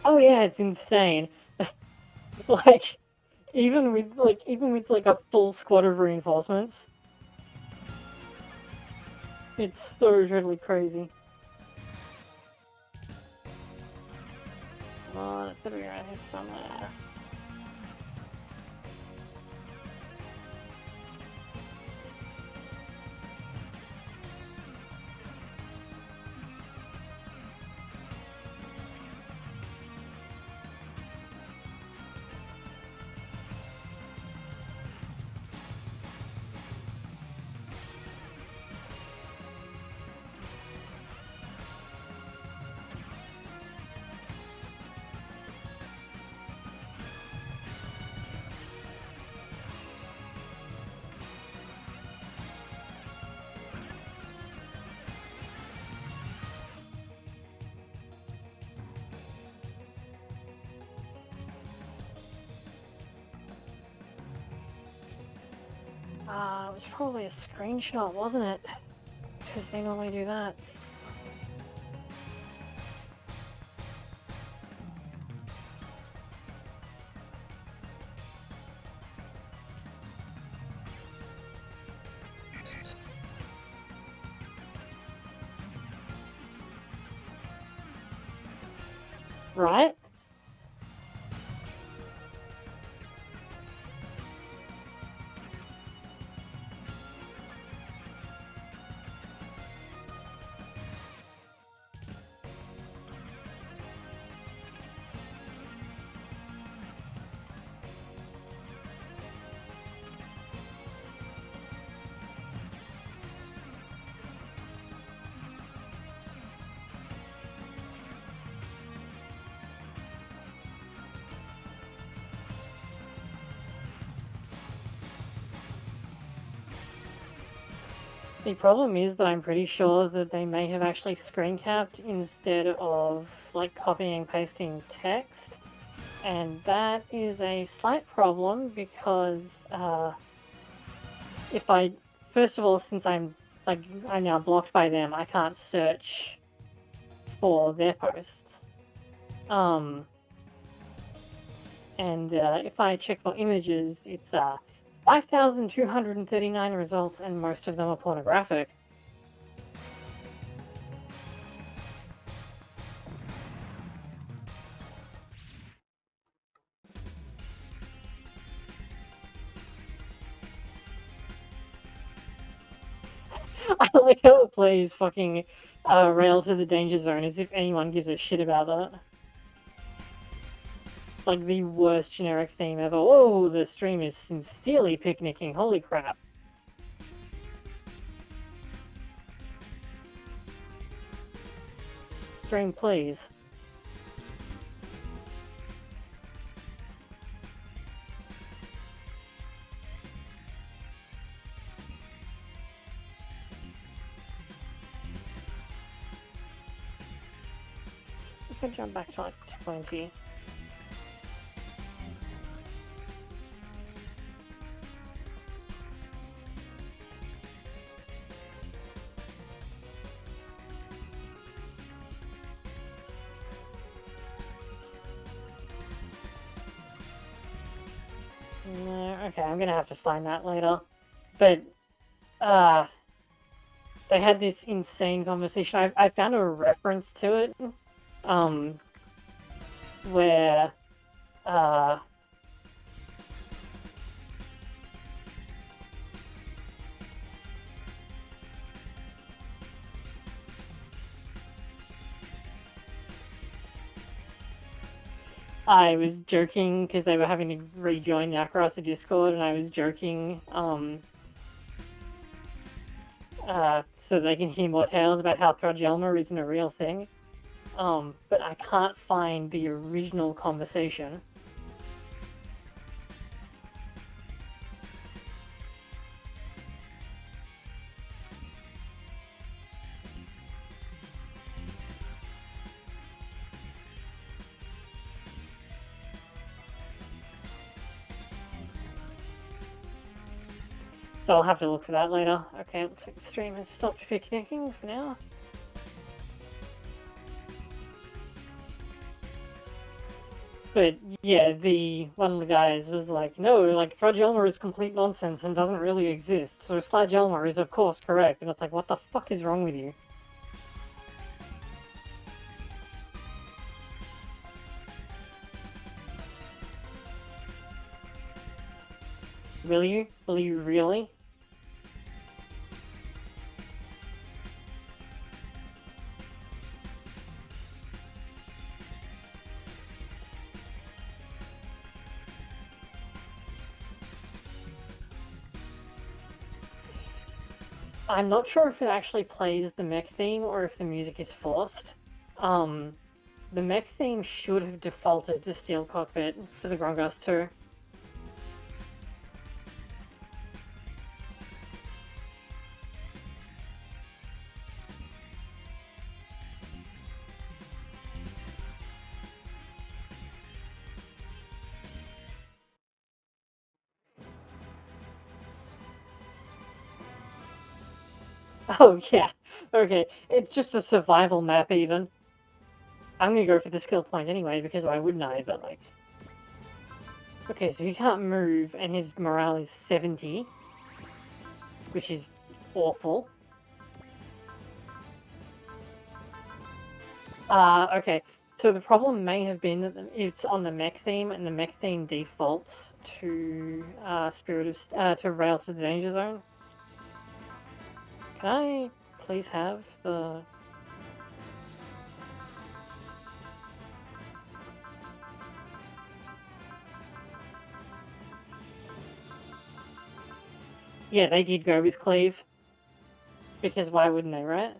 Oh yeah, it's insane. Like, even with like a full squad of reinforcements, it's so totally crazy. Come on, it's gotta be around here somewhere. It was probably a screenshot, wasn't it? Because they normally do that. Right? The problem is that I'm pretty sure that they may have actually screen capped instead of like copying and pasting text, and that is a slight problem because if I, first of all, since I'm now blocked by them, I can't search for their posts. And if I check for images, it's 5,239 results, and most of them are pornographic. I like how it plays fucking Rail to the Danger Zone as if anyone gives a shit about that. It's like the worst generic theme ever. Oh, the stream is sincerely picnicking. Holy crap. Stream, please. I can jump back to like 20. No, okay, I'm gonna have to find that later. But, they had this insane conversation. I found a reference to it, where, uh, I was joking because they were having to rejoin the Akaratsu Discord, and I was joking, so they can hear more tales about how Thragelma isn't a real thing. But I can't find the original conversation. So I'll have to look for that later. Okay, looks like the stream has stopped picnicking for now. But yeah, one of the guys was like, no, like Thragelma is complete nonsense and doesn't really exist. So Slagelma is of course correct. And it's like, what the fuck is wrong with you? Will you? Will you really? I'm not sure if it actually plays the mech theme or if the music is forced. The mech theme should have defaulted to Steel Cockpit for the Grongas too. Oh yeah, okay. It's just a survival map even. I'm gonna go for the skill point anyway, because why wouldn't I, but like... Okay, so he can't move, and his morale is 70, which is awful. Okay. So the problem may have been that it's on the mech theme, and the mech theme defaults to to Rail to the Danger Zone. Can I please have the... Yeah, they did go with Cleave. Because why wouldn't they, right?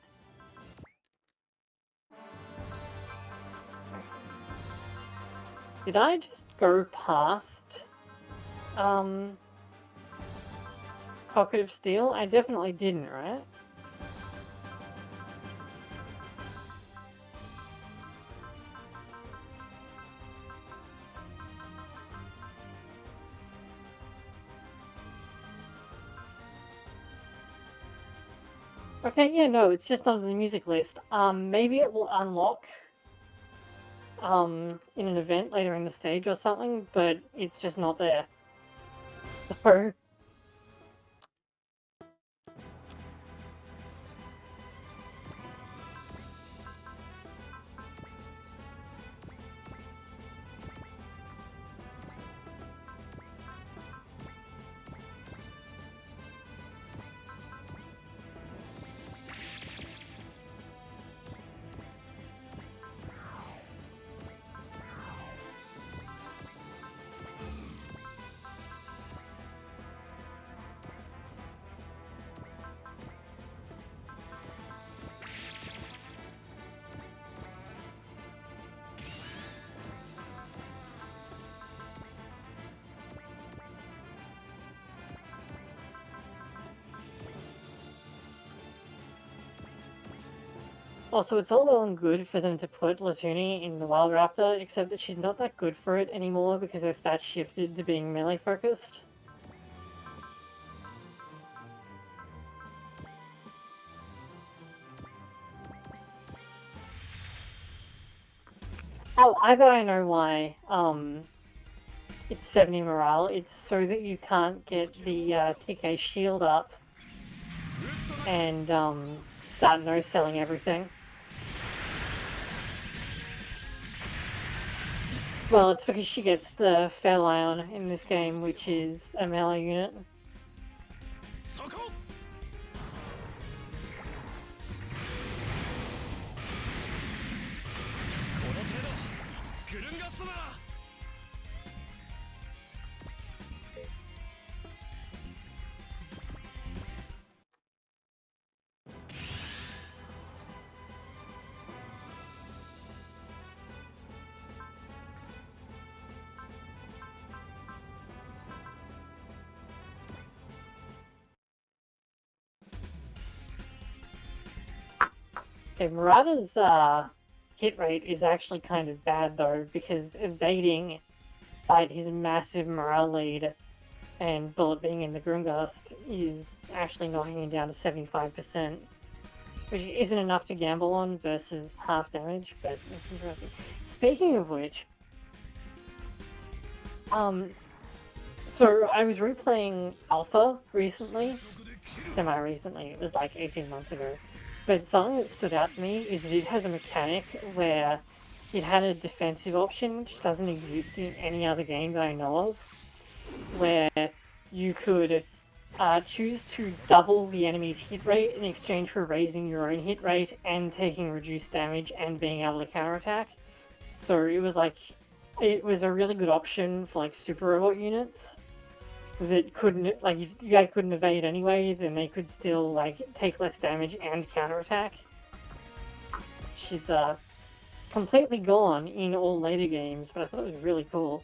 Did I just go past... Pocket of Steel? I definitely didn't, right? Okay, yeah, no, it's just not on the music list. Maybe it will unlock in an event later in the stage or something, but it's just not there. So, also, it's all well and good for them to put Latuni in the Wild Raptor, except that she's not that good for it anymore because her stats shifted to being melee focused. Oh, I bet I know why. It's 70 morale. It's so that you can't get the TK shield up and start no-selling everything. Well, it's because she gets the Fair Lion in this game, which is a melee unit. そここの程度グルンガストなら Okay, Murata's hit rate is actually kind of bad though, because evading despite his massive morale lead and Bullet being in the Grimgast is actually knocking him down to 75%, which isn't enough to gamble on versus half damage, but it's interesting. Speaking of which, so I was replaying Alpha recently, semi-recently, it was like 18 months ago, but something that stood out to me is that it has a mechanic where it had a defensive option, which doesn't exist in any other game that I know of, where you could choose to double the enemy's hit rate in exchange for raising your own hit rate and taking reduced damage and being able to counterattack. So it was like, it was a really good option for like super robot units that couldn't, like, if you guys couldn't evade anyway, then they could still like take less damage and counterattack. She's completely gone in all later games, but I thought it was really cool.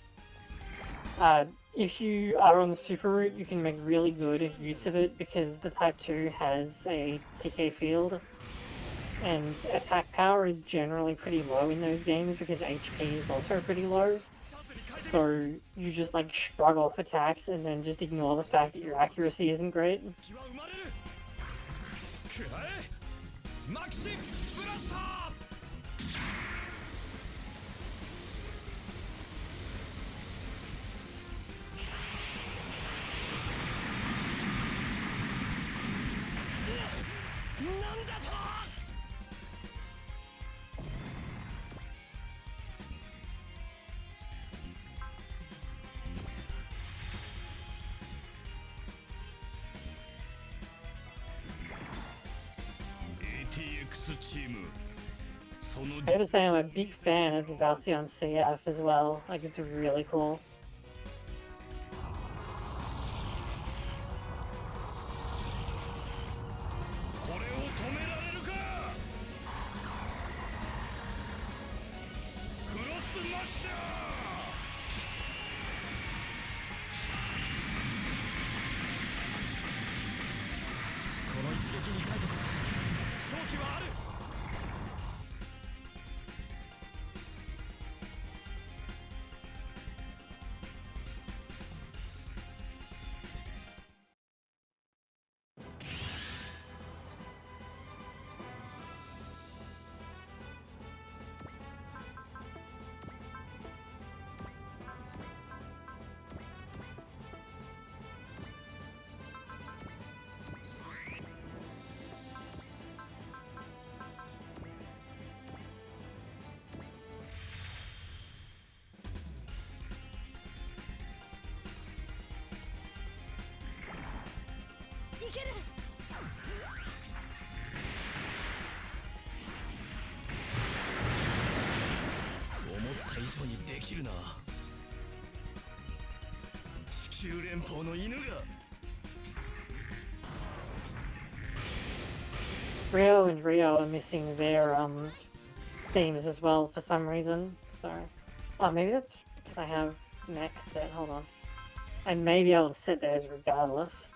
If you are on the super route, you can make really good use of it because the Type 2 has a TK field, and attack power is generally pretty low in those games because HP is also pretty low. So you just like shrug off attacks and then just ignore the fact that your accuracy isn't great. くらえマキシブラスター なんだと ATX チームその I gotta say I'm a big fan of the Valsion CF as well, like it's really cool. これを止められるかクロスマッシャー こ激に耐えてこそ勝機はある。いける。思った以上にできるな。地球連邦の犬が。 Rio and Rio are missing their themes as well for some reason. So, oh, maybe that's because I have mech set. Hold on, I may be able to set theirs regardless.